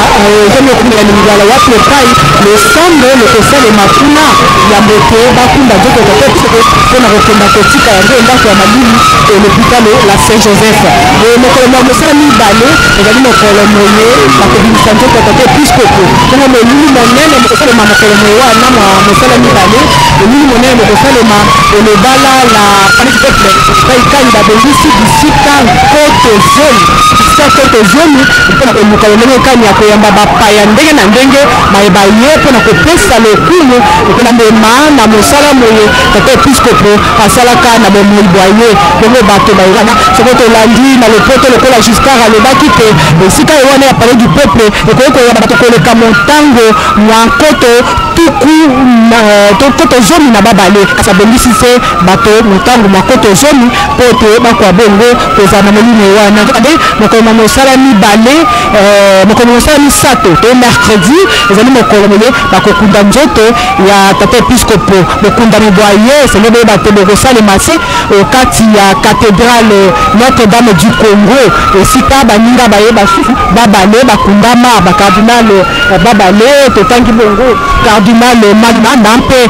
zomokumela lingala wapi epai losambo lokosalema kuna ya moto bakunda nzoto tata episkopo mpona kokenda kotika yango ndako ya malili l'hôpital la Saint-Joseph mokolo mwa mosala mibale ezali mokolo moye bakobimisa nzoto tata episkopo bongo molili monene mokosalema mokolo moye wana mwa mosala mibale molili monene mokosalema elobala la panipeple paikani babongisi bisika kote zoni mpona mokolo ndenge ekani ya koyamba bapaya ndenge na ndenge mayeba ye mpona kopesa lokumu mpona mema na mosala moye tata episkopo asalaka na bomoi bwa ye bongo bato bawana soko tolandi na lopoto lokola Giscard alobaki te esika ewana ya palais du peuple ekoki koyamba bato koleka motango mwa nkoto tuku koto zomi na babale kasi abongisi se bato motango mwa koto zomi mpo te bakwa bongo kozala na molimo wana ade mokolo na mosala mibale mokolo mosala misato to mercredi ezali mokolo moye bakokunda nzoto ya tata episkopo bokundami bwa ye esenge boye bato bokosalema se kati ya cathédrale Notre-Dame du Congo esika baninga bayeba susu babale bakundama bakardinal babale totangi bongo cardinal Magna mpe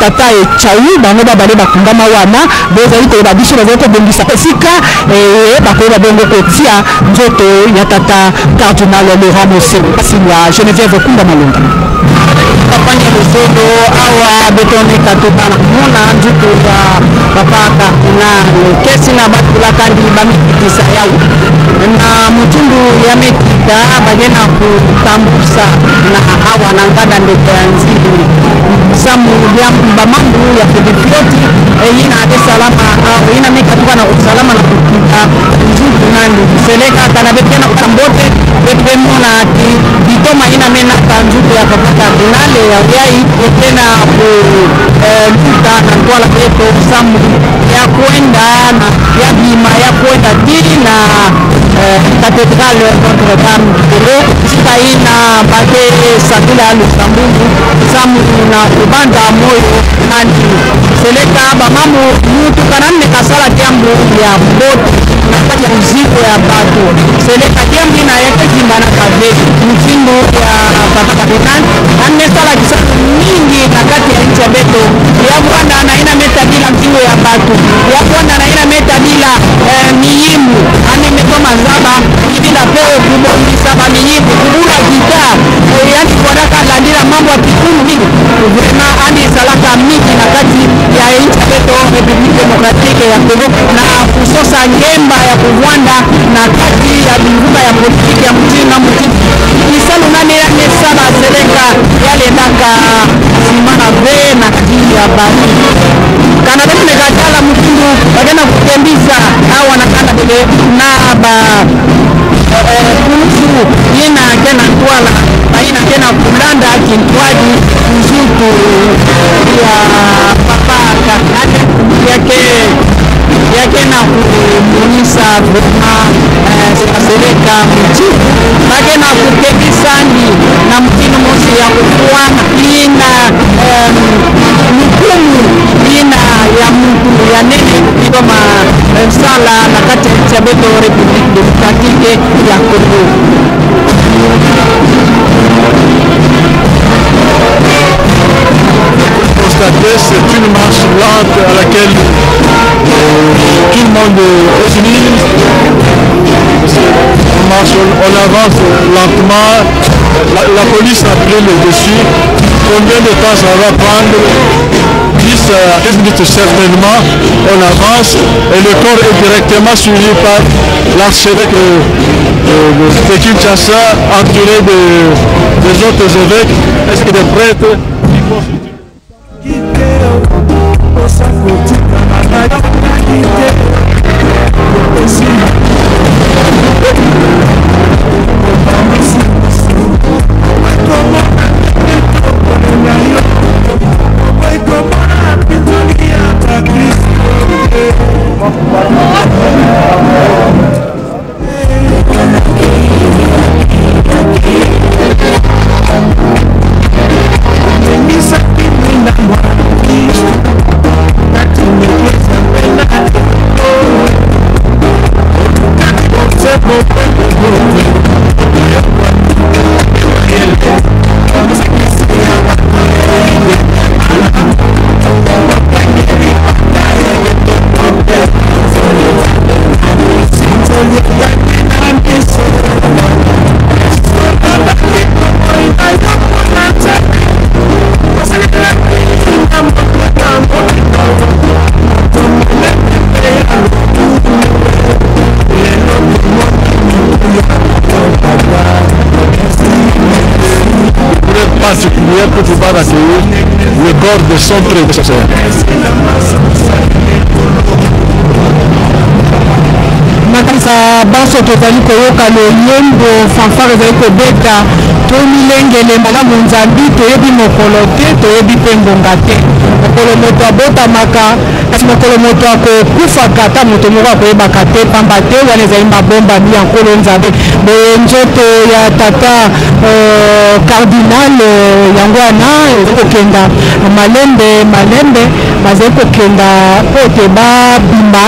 tata Echau bango babale bakundama wana bozali koyeba biso bazali kobongisa esika bakoyeba bongo kotia nzoto ya tata cardinal Laurent Monseigneur Passina Geneviève Kunda Malonga kapanya lusodo awa betone katutana muna njuku ya papa cardinal kesi na batula kandi bamikisa yao na mutundu ya mekita bagena kutambusa na awa na ngada ndete ya nzili samu ya mbamambu ya fidifioti yina ade salama yina mekatuka na usalama na kukuta njuku nandi seleka kanabekena kutambote bekemona ati bitoma yina mena kanjuku ya papa cardinal ya yai tena luta na twala peto samu ya kwenda na ya bima ya kwenda tili na cathédrale Notre-Dame de sika ina bake sakula Lusambugu samu na kubanda moyo nandi seleka bamamu mutu kanane kasala jambo ya bote na kati ya muziko ya bato seleka jambo na yake kimbana kave mzingo ya papa cardinal anesala kisa mingi na kati ya nchi ya beto ya Rwanda na ina meta bila mzingo ya bato ya Rwanda na ina meta bila miyimbu anemeko mazaba ibila pe kubongisa bamiyimbu kubula gita yani kuwadaka landila mambo ya kikulu mingi vrema ani salaka mingi na kati ya nchi yetu Republique Democratique ya Congo na kusosa ngemba ya kuvwanda na kati ya bivuga ya politiki ya mjini na mjini isalu nane ya nesaba seleka yale ndaka simana ve na kati ya bari kana bete nekatala mtundu bagana kutembisa au wanakana bebe na ba kuhusu yena kena twala baina kena kulanda kintwaji mzutu ya papa yake na kumunisa vema sereka mchifu bake na kukebisani na mtino mosi ya kufuana ina mkumu ina ya mtu ya nene kama msala na kati ya beto Republique Democratique ya Congo. C'est une marche lente à laquelle tout le monde est uni. On avance lentement. La police a pris le dessus. Combien de temps ça va prendre? 10 à 15 minutes certainement. On avance et le corps est directement suivi par l'archevêque de Kinshasa, entouré des autres évêques et des prêtres. Particulière pour pouvoir accueillir le corps de son prédécesseur. makanisa baso tozali koyoka loyembo fanfare ezali kobeta tomilengele malamu nzambi toyebi mokolo te toyebi mpe ngonga te mokolo moto abotamaka kasi mokolo moto akokufaka ata moto moko akoyebaka te pamba te wana ezali mabombami ya nkolo nzambe boye nzoto ya tata cardinal yango wana ezali kokenda malembe bazali kokenda po te babima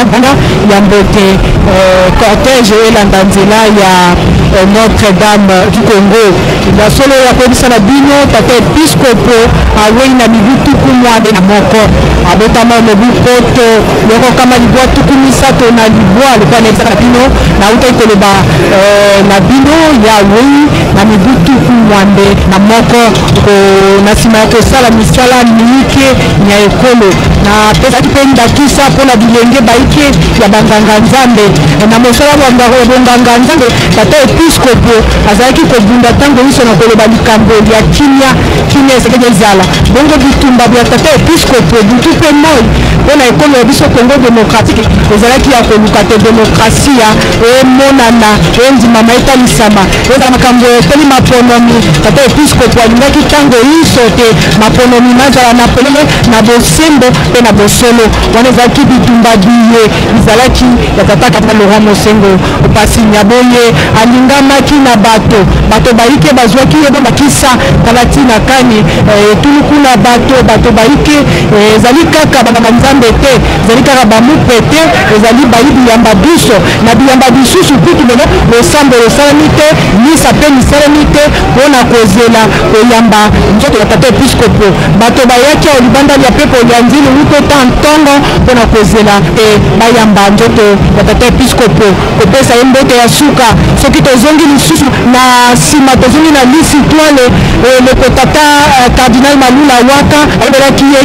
ya mbote cortège elanda nzela ya Notre-Dame du Congo na solo ya koyebisa na bino tata episkopo awei na mibu tuku mwambe na moko abotama mobu poto loko kama libwa tuku misato na libwa lokwa na ebisa na bino na utai koloba na bino ya awei na mibu tuku mwambe na moko na nsima ya kosala misala minike ya ekolo na pesaki mpe ndakisa mpona bilenge baike ya banganga nzambe na mosala bonganga nzambe tata episkopo azalaki kobunda ntango nyonso na koloba likambo ya kimia esekeli ezala bongo bitumba ya tata episkopo butu mpe moi mpona ekolo ya biso Congo démocratique ezalaki ya koluka te demokrasia emonana endimama etalisama ezala makambo eteli maponomi tata episkopo alingaki ntango nyonso te maponomi mazala na polele na bosembo mpe na bosolo wana ezalaki bitumba biye ezalaki ya tata kata Laurent Mosengo Pasinya boye alingamaki na bato baike bazwaki yebo bakisa kalatina kani tulukuna bato baike ezali kaka banzambe te ezali kaka bamupe te ezali bayibi yamba biso na biyamba bisusu kutu lelo losambo losalami te misa pe misalami te mpona kozela koyamba nzoto ya tata episkopo bato bayaki ya libanda ya pepo ya nzili wuto ta ntongo mpona kozela bayamba nzoto ya tata episkopo kopesa ye mbote ya suka soki tozongi lisusu na nsima tozongi na lisitwale leko tata cardinal Malula waka ayebelaki ye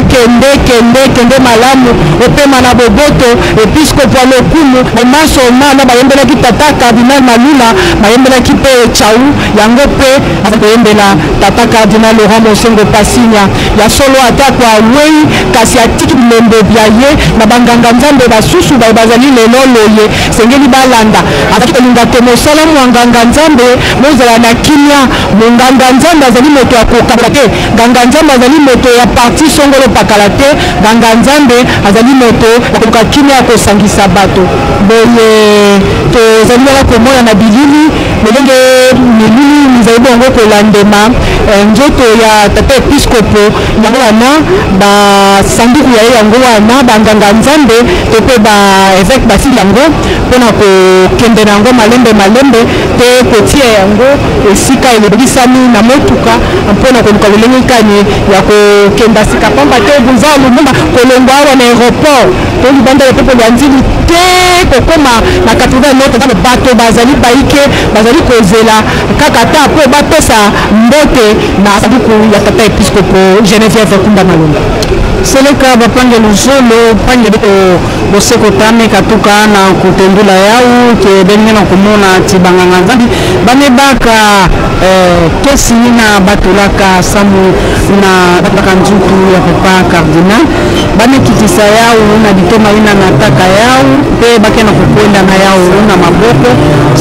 kende malamu opema na boboto episkopo ya lokumu maso mana bayembelaki tata cardinal Malula bayembelaki pe chau yango pe akoyembela tata cardinal Laurent Mosengo Pasinya ya solo ata kwa wei kasi atiki bilembe bya ye na banganga nzambe basusu bazali lelo loye sengeli balanda ataki kolinga te mosala mwanganga nzambe mozala na kimia monganga nzambe azali moto ya kokabala te nganga nzambe azali moto ya parti songolo pakala te nganga nzambe azali moto ya koka kimia ya kosangisa bato boye tozali wala komona na bilili melenge milili mizali bongo kolandema nzoto ya tata episkopo yango wana basanduku ya ye yango wana banganga nzambe to pe baevêque basili yango mpona kokende na yango malembe te kotia yango esika elebisami na motuka mpona koluka lolenge kani ya kokenda sika pamba te boulevard Lumumba kolongwa awa na aéroport to libanda ya pepo ya nzili te kokoma na 80 metre bato bazali baike bazali kozela kaka ta po bapesa mbote na sanduku ya tata episkopo Geneviève Kunda Malonga seleka bapange luzolo pange boseko tame katuka na kutendula yau ke benge na kumona tibanganga nzambi banebaka kesi na batulaka samu na bataka nzutu ya papa cardinal banekitisa yau na bitoma ina na taka yau pe bakena kukwenda na yau na maboko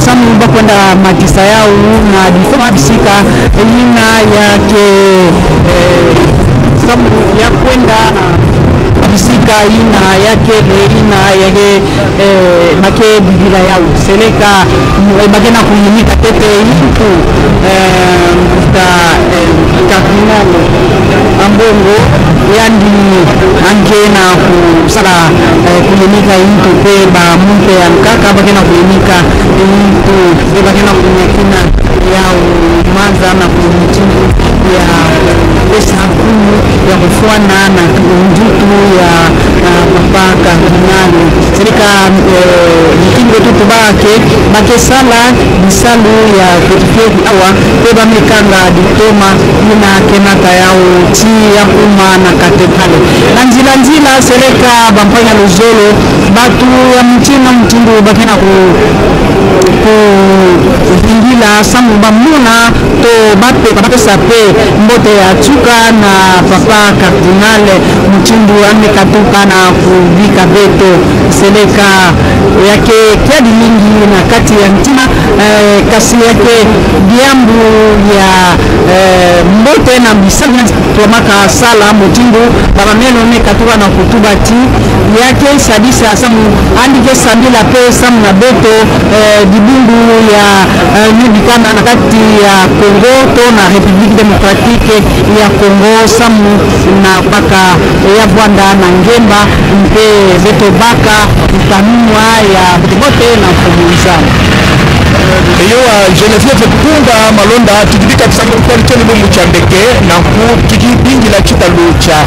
samu bakwenda matisa yau na bitoma bisika ina yake samu ya kwenda bisika ina yake make bibila yao seleka bagena kuyinika tete iku cardinal ambongo yandi angena kusala kuyinika into pe ba mumpe ya mkaka bagena kuyinika into pe bagena kuyinika yao manza na kuyinika ya pesa kuu ya kufuana na njutu ya papa cardinali selika nikingo tutu bake sala misalu ya kotifie awa peba mikanga ditoma ina kenata yao ti ya kuma na katedrale na nzila seleka bampanya luzolo batu ya mtindu bakena ku vingila samu bamuna to bapesa pe mbote ya chuka na papa cardinal mtindu amekatuka na kuvika beto seleka yake kiadi mingi na kati ya mtima kasi yake diambu ya mbote na bisanya tomaka sala mtindu baba melo mekatuka na kutubati yake sadisa samu andike sambila pe samu na beto dibungu ya nibikana na kati ya Congo to na République démocratique ya Congo samu na baka ya Bwanda na Ngemba mpe beto baka utanua ya bote na kumunzana eyo Geneviève Kunda Malonda tikidika kisanga kwalitoni bomu chambeke na ku tikibingi la chitalo cha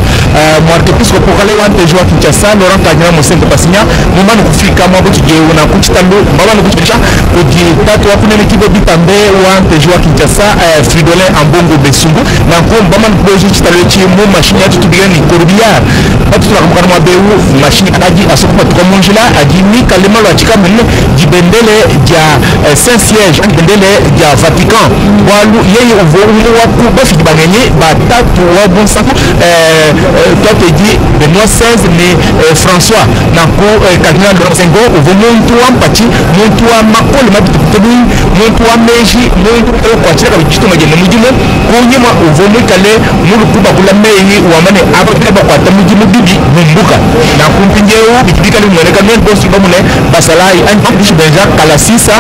mwarkepiskopo kale wante jwa Kinshasa Laurent Kanyama Mosengo Pasinya mumano kufika mwabo kigeu na kuchitalo babano kuchicha kudi tatu wakune mikibo bitambe wante jwa Kinshasa Fridolin Ambongo Besungu na ku babano kuboji chitalo chi mu machine yatu tubigani Corbière batu tunakumukana mwabeu machine aji asokupa tukamonjila aji ni kalema lwa chikamene jibendele ja Saint-Siège ndele ya Vatican walu yeye uvomu waku bafiki bangenye batatu wabonsa toi te dit Benoît XVI mais François na ko cardinal Sengo uvomu mtu ampati mtu amakole mabitebu mtu ameji mtu kwa chira bitu magene mujimo kunyima uvomu kale mulu kuba kula meyi wamane abakaba kwa tamujimo bibi mumbuka na kumpinjeo bikika ni mwereka men bosi bamune basalai antibishi benja kala sisa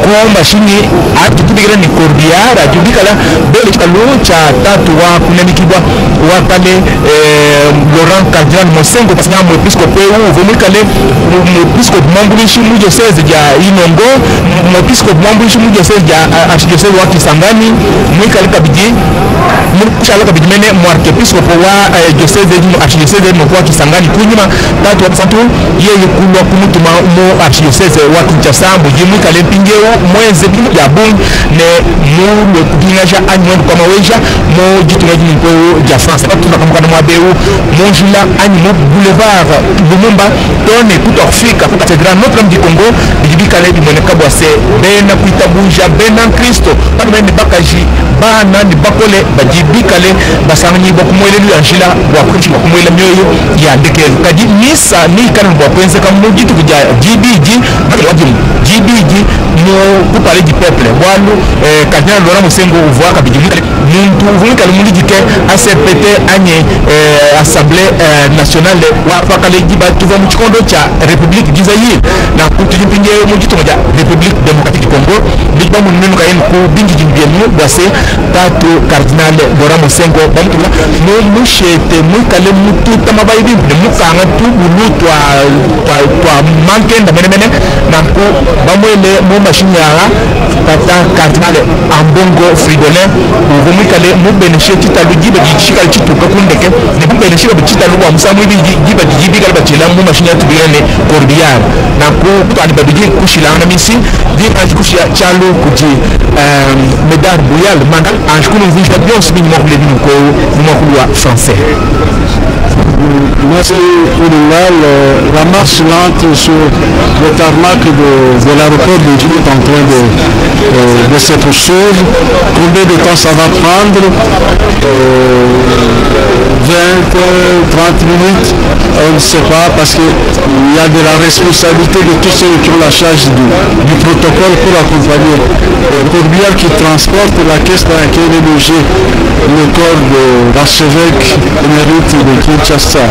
ko mashini atukubigira ni Corbière ajubikala bele kalo cha tatu wa kunemikibwa wa kale Laurent Cardinal Mosengo parce que mo episcope ou vomikale mo episcope mambulishi mu diocèse ya Inongo mo episcope mambulishi mu diocèse ya archidiocèse wa Kisangani mwikale kabidi mu chala kabidi mene mo archiepiscope wa diocèse ya archidiocèse mo kwa Kisangani kunyima tatu wa santu yeye kulwa kumutuma mo archidiocèse wa Kinshasa mwikale pingeo mwenze ya bung ne mu le kubingaja anyo kwa maweja mo jitungaji mpo ya France tuna kama mwa beu monjila animo boulevard Lumumba tone kutofika cathédrale Notre-Dame du Congo bidibikale bimoneka bwase bena kuitabuja bena Kristo bana bene bakaji bana ni bakole bajibikale basangi bokumwele anjila bwa Kristo bokumwele myoyo ya ndeke kadi misa ni kana bwa kwenze kama mujitu kuja GBG GBG no kupale du peuple walu cardinal Laurent Mosengo uvoa kabijimukale muntu uvumikale mulijike ACPT anye Assemblée nationale wa pakale jiba tuva mchikondo cha République du Zaïre na kutujipinje mujito moja République démocratique du Congo biba munenu kayen ko bingi jimbienu bwase tatu cardinal Laurent Mosengo bamutula no mushete mukale mutu tamabayibi mukanga tu bulutwa twa mankenda mene na ko bamwele mo machine ya tata cardinal Ambongo Fridolin uvumikale mu beneshe titalu jiba jishika chituka kundeke ne beneshe bachita luwa musamu jiba jibi galba chilamu machine tu birene Corbière na ko tani babiji kushila na misi di ajikushia chalo kuji medar buyal mangal anjkunu vija bien sbi mo le binu ko mo kulwa français. Merci Oulingal. La marche lente sur le tarmac de l'aéroport de Djibouti est en train de se poursuivre. Combien de temps ça va prendre 20, 30 minutes, on ne sait pas, parce qu'il y a de la responsabilité de tous ceux qui ont la charge du protocole pour accompagner Corbière qui transporte la caisse dans laquelle est logé le corps de l'archevêque émérite de Kinshasa,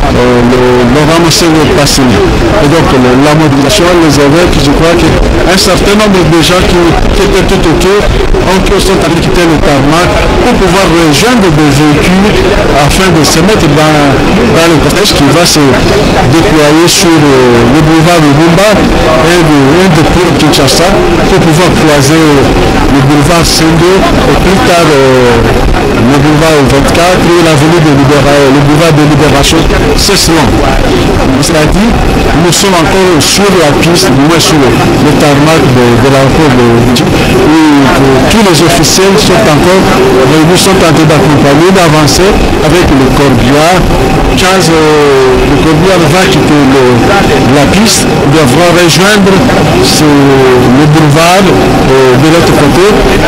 Laurent Mosengo Passini. Et donc la mobilisation, les évêques, je crois qu'un certain nombre de gens qui étaient tout autour sont allés quitter le tarmac pour pouvoir rejoindre des véhicules afin de se mettre dans le cortège qui va se déployer sur le boulevard Lumumba et de Kinshasa pour pouvoir croiser le boulevard Sendo et plus tard le boulevard 24 et l'avenue le boulevard de Libération. C'est cela. C'est-à-dire, nous sommes encore sur la piste, moins sur le tarmac de l'aéroport où tous les officiels sont encore réunis, sont en train d'accompagner, d'avancer avec le Corbière. Quand le Corbière va quitter la piste, devra rejoindre le boulevard de l'autre côté.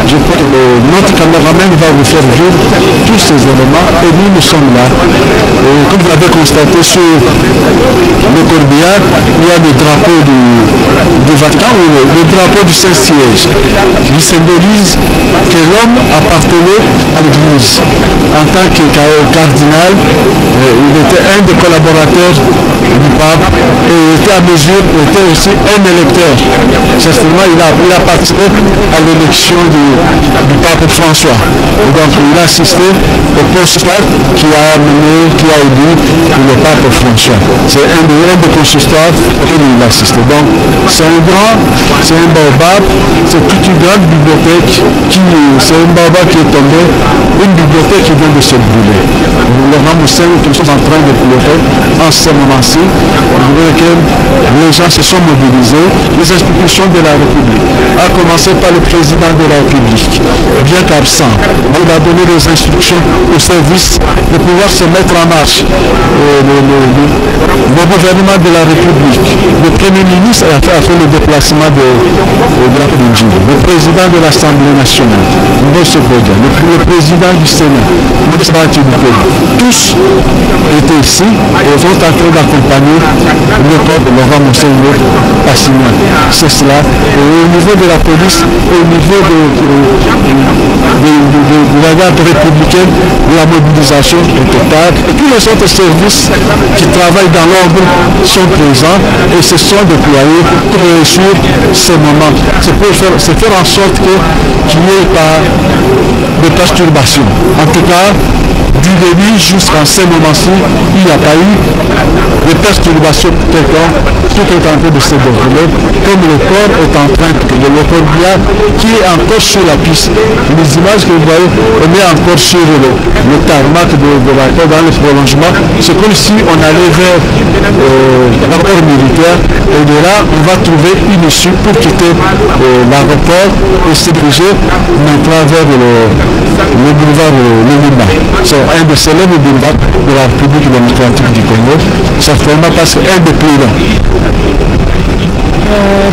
Je crois que notre caméraman va vous faire vivre tous ces éléments et nous sommes là. Et comme vous l'avez constaté sur le Corbière, il y a le drapeau du Vatican ou le drapeau du Saint-Siège qui symbolise que l'homme appartenait à l'Église. En tant que cardinal, il était un des collaborateurs du pape et il était à mesure, il était aussi un électeur. Certainement, il a participé à l'élection du pape François. Et donc, il a assisté au constat qui a élu le pape François. C'est un des consistants auquel il a assisté. Donc, c'est un baobab, c'est toute une grande bibliothèque c'est un baobab qui est tombé, une bibliothèque qui vient de se brûler. Laurent Mosengo que nous sommes en train de pleurer en ce moment-ci, les gens se sont mobilisés, les institutions de la République, à commencer par le président de la République, bien qu'absent, il a donné des instructions au service de pouvoir se mettre en marche. Le gouvernement de la République, le Premier ministre a fait le déplacement de drapeau de Dieu, le président de l'Assemblée nationale, le président du Sénat, tous étaient ici et sont en train d'accompagner le corps de Laurent Monseigneur Passignan. C'est cela. Et au niveau de la police, au niveau de la garde républicaine, la mobilisation est totale. Et tous les autres services qui travaillent dans l'ordre sont présents et se sont déployés pour réussir ces moments. C'est faire en sorte qu'il n'y ait pas de perturbation. En tout cas, du début jusqu'à ce moment-ci, il n'y a pas eu de perturbation quelconque. Tout est en train de se dérouler comme le corps est en train de le corps qui est encore sur la piste. Les images que vous voyez, on est encore sur le tarmac de la côte dans le prolongement. C'est comme si on allait vers l'aéroport militaire et de là on va trouver une issue pour quitter l'aéroport et se diriger maintenant vers le boulevard Lumumba. C'est un des célèbres boulevards de la République démocratique du Congo. Certainement parce qu'un des plus longs.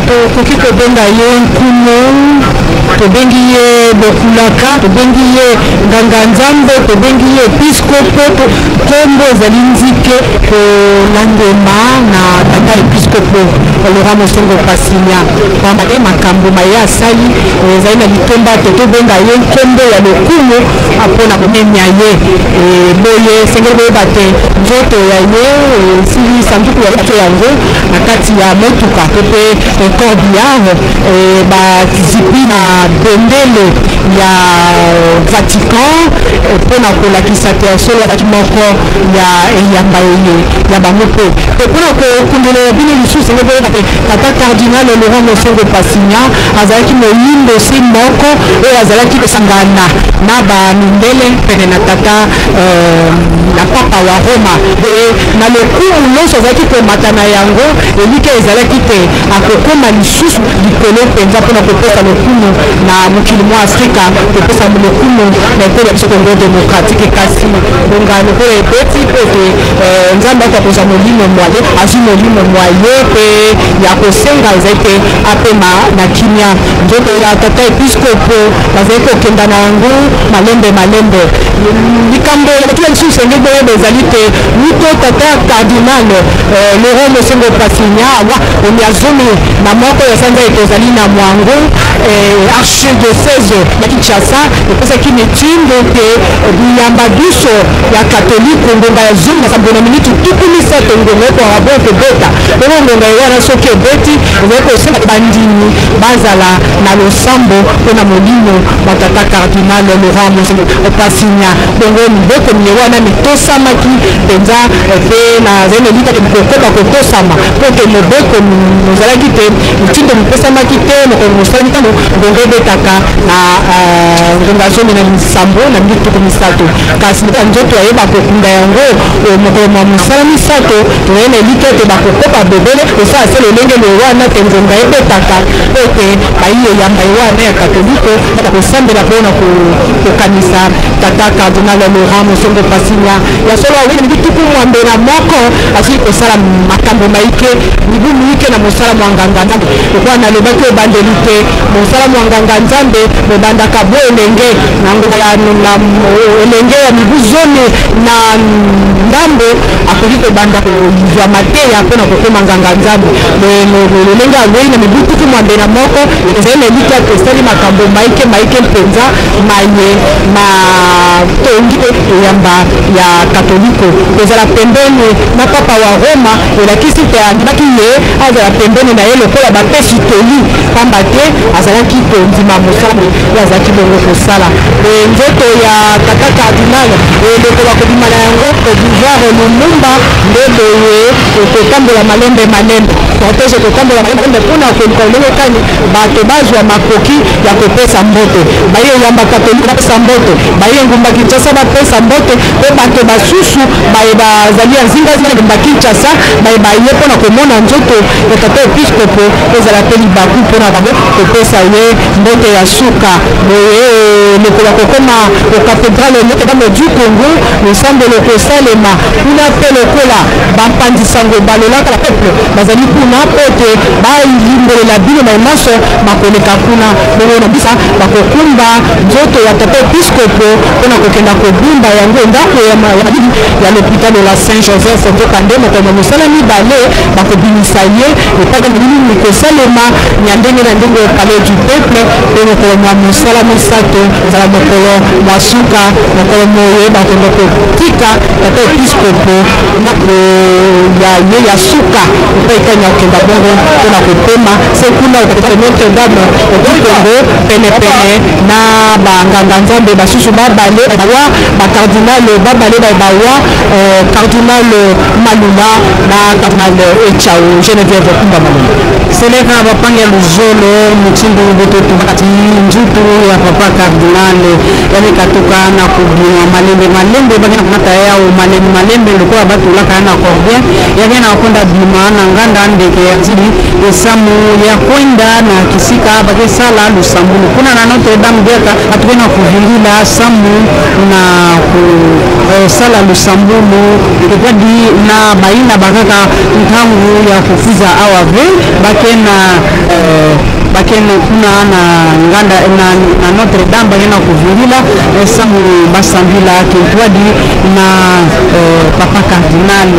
Tokoki kobenga ye nkumu, tobengi ye bokulaka, tobengi ye nganga nzambe, tobengi ye episkopo, kombo ezali nzike kolandema na tata episkopo Laurent Monseigneur Passignan. Pamba te makambo maye asali ezali na litomba te tobenga ye nkombo ya lokumu mpona komemia ye boye sengeli koyeba te nzoto ya ye esili sanduku ya bato yango na kati ya motuka to mpe corbillard bazipi na bendele ya Vatican mpona kolakisa te solo azalaki moko ya eyamba oyo ya bango mpe mpona kokundelela bino lisusu sengeli koyeba te tata cardinal Laurent Monseigneur Passignan azalaki moyindo si moko oyo azalaki kosangana na bamindele pene na tata na papa wa Roma na lokumu nyonso azalaki komata na yango elike ezalaki te akokoma lisusu likolo mpenza mpona kopesa lokumu na mokili mwa Afrika kopesa lokumu na ekolo ya biso Congo démocratique kasi bongano mpo ebeti ete nzambe akokozwa molimo mwaye azwi molimo mwaye mpe ya kosenga ezali te apema na kimia nzoto ya tata episkopo bazali kokenda na yango malembe likambo kila lisusu senge boyeba ezali te muto tata cardinal Laurent Monseigneur Passignan omi azomi na moko ya sanza ekozali na mwango archidiocèse ya Kinshasa epesaki mitindo te biyamba biso ya katolike ngonga ya zomi na sambo na miniti tuku misato ngonga ekora bo kobeta bongo ngonga ewana soki ebeti ezali kosenga bandimi bazala na losambo mpona molimo wa tata cardinal Laurent Monseigneur Passignan bongo miboko mie wana mitosamaki mpenza mpe nazali na elika kokoba kotosama mpo ke mobeko mozalaki te mitindo mipesamaki te mokongo mosalaki ntango ngonga ebetaka na ngonga zomi na misambo na mingi tuku misato kasi nzoto ayeba kokunda yango mokolo mwa mosala misato tozali na elika ete bakokoba bebele osala se lolenge lo wana te ngonga ebetaka po ete bayi eyamba wana ya katolike bata kosambela mpona kokanisa tata cardinal Laurent Monseigneur Passignan ya solo aweli mingi tuku mwambe na moko asili kosala makambo maike mibu mike na mosala mwa nganga nzambe okwa nalobaki ebandeli te mosala mwa nganga nzambe bobandaka bo elenge na elenge ya mibu zone na ndambo akoki kobanda kozwa mateya mpona kokoma nganga nzambe lolenge aloi na mibu tuku mwambe na moko ezali na elika tosali makambo maike mpenza maye matongi eyamba ya katoliko kozala pembeni na papa wa Roma elakisi te andimaki ye azala pembeni na ye lokola bapesi toli pamba te azalaki kondima mosala ye azalaki bongo kosala nzoto ya tata cardinal eloko bakobima na yango boulevard Lumumba nde boye kotambola malembe cortège kotambola malembe mpona koluka olenge kani bato bazwa makoki ya kopesa mbote baye eyamba katolike bapesa mbote baye ngumba Kinshasa bapesa mbote mpe bato basusu baye bazali ya zingazinga ngumba Kinshasa baye baye mpona komona nzoto ya tata episkopo ezala pe libaku mpona bango kopesa ye mbote ya suka boye le Kolakokoma au cathédrale Notre-Dame du Congo le semble le Kosalema kuna pe lokola bampandisango balolaka la peuple bazali kuna pote bayimbela bino na maso makoleka kuna bongo bisa bakokumba nzoto ya tata episcopo pona kokenda kobumba yango ndako ya l'hôpital de la Saint-Joseph tokande mokomo mosala mibale bakobimisa ye epaka nini kosalema ya ndenge na ndenge palais du peuple pe mokolo mwa mosala mosato ezala mokolo mwa suka mokolo moye bakende kotika tata episcopo ya ye ya suka epa ekanya okenda bongo mpona kopema se kuna okatata Notre-Dame du Congo penepene na banganga nzambe basusu babale bawa bakardinal babale bawa cardinal Malula na cardinal Echao Geneviève Kumba Malula seleka bapanga luzolo mutindo bototo kati njutu ya papa cardinal yani katoka na kubima malembe bagina kunata yao malembe lokola batulaka na cordien yani na konda bima na nganda ndeke ya zidi esamu ya kwenda na kisika bakesala lusambulu kuna na Notre-Dame deka atwena kuvingila samu na sala lusambulu ikadi na baina bakaka ntangu ya kufuza awave bakena kuna na nganda na Notre-Dame bakena kuvingila samu basambila kitwadi na papa cardinal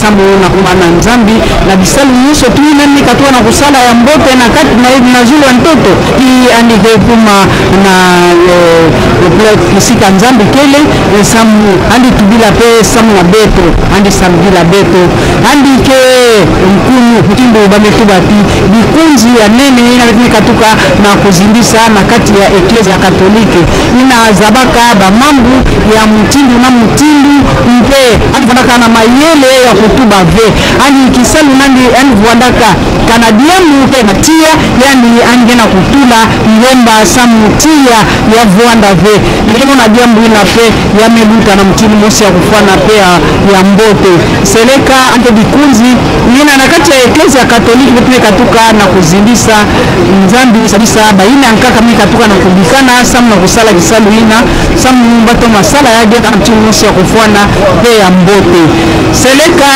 samu na kumana nzambi na bisalu nyuso tu nani katwa na kusala ya mbote na kati na zulu ntoto hii andike kuma na kisika nzambi kele samu andi tubila pe samu na beto andi sambila beto andi ke mkunu mtindo bametubati bikunzi ya nene ina katuka na kuzimbisa na kati ya Eklezia Katolike ina zabaka ba mambu ya mtindo na mtindo mpe andi na mayele ya kutuba ve andi kisalu nandi andi vuandaka kanadiamu pe natia yani angena kutula yomba samutia ya vuanda ve ndiko na diambu ina pe ya meluta na mtini mosi ya kufana pe ya mbote seleka ante bikunzi nina na kati ya Eklezia Katoliki wetu katuka na kuzindisa nzambi sabisa baina nkaka mimi katuka na kubikana samu na kusala kisalu ina samu bato masala ya geta mtini mosi ya kufana pe ya mbote seleka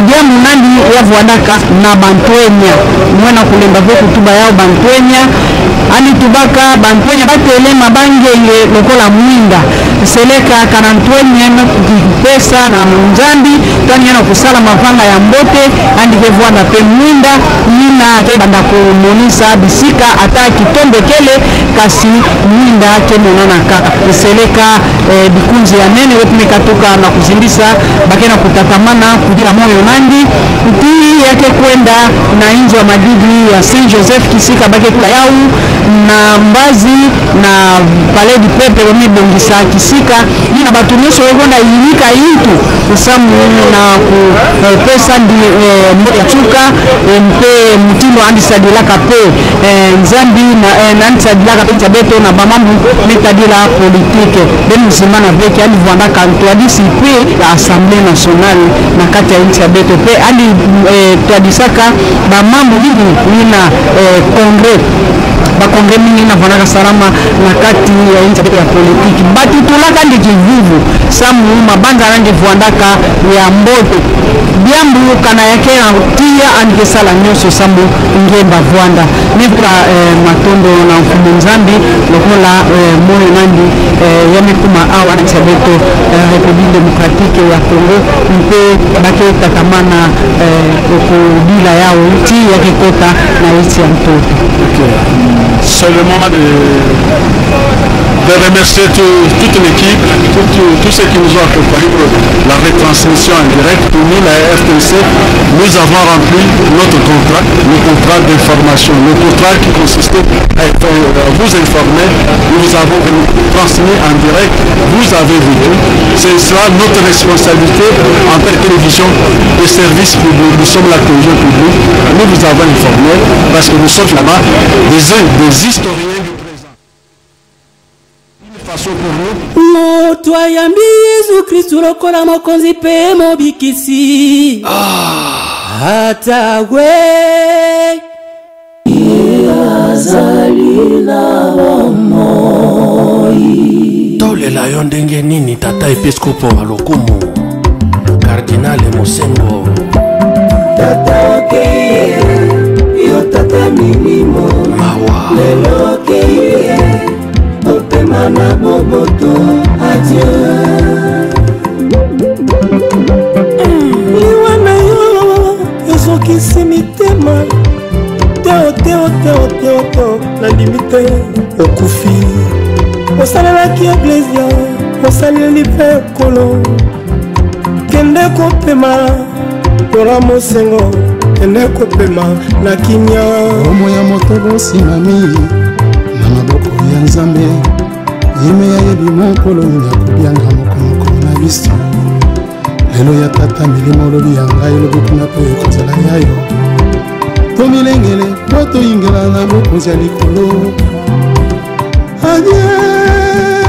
diambu nandi ya vuandaka na bantwenya mwana kulemba vyo kutuba yao bantwenya ani tubaka bantwenya batelema bangenge lokola mwinda seleka kanantwenya na pesa na nzambi tani yana kusala mavanga ya mbote andi kevwa na pe mwinda nina banda kumonisa bisika ata kitombe kele kasi mwinda kemonana kaka seleka bikunzi ya nene wetu mekatoka na kuzindisa bakena kutatamana kudira moyo nandi utii yake kwenda na inzo ya madidi ya Saint Joseph kisika bake kayau na mbazi na palais du peuple wamebongisa kisika nina batunyesho wegonda yimika yitu usamu na pesa ndi mboya chuka mpe mutindo andi sadilaka pe nzambi na andi sadilaka pe chabeto na bamambu metadila politique beni mzimana veki andi vuanda kanto adi sipe ya Assemblée nationale na kati ya nchi ya beto pe andi tuadisaka bamambu hivi nina kongre bakongre mingi na vanaka salama na kati ya nchi ya politiki batutulaka ndi kivuvu samu mabanga nandi vuandaka ya mbote biambu kana yake na tia andike sala nyoso samu ngemba vuanda nifra matondo na mfumu nzambi lokola moyo nandi yamekuma awa na chabeto République démocratique ya Congo mpe bake takamana okudila yao nchi yake kota na nchi ya mtoto. C'est le moment de remercier toute l'équipe, tous ceux qui nous ont accompagnés pour la retransmission en direct. Pour nous, la RTC, nous avons rempli notre contrat, le contrat d'information, le contrat qui consistait à vous informer. Nous vous avons transmis en direct, vous avez vu. C'est cela notre responsabilité en tant que télévision de service public. Nous sommes la télévision publique, nous vous avons informé parce que nous sommes là-bas des historiens du présent. Une façon pour nous. Moto ayambi Yesu Kristu lokola mokonzi pe mobikisi. Hata we. nazali na bomoi. Tolela yo ndenge nini tata episkopo wa Lokumu Cardinal Mosengo. Tata okeye yo tata milimo lelo okeye opema na boboto adieu. Liwa na yo ezokisi mitema teo nandimi te okufi osalelaki eglesia osaleli mpe ekolo kende kopema Lora Mosengo kende kopema na kimia omo ya moto bosimami na maboko ya Nzambe yeme ya yebi mokolo ya kubianga mokomoko na biso lelo ya tata milimo lobi ya ngai lobukuna pe kozala yayo tomilengele po toyingela na bokonzi ya likolo adieu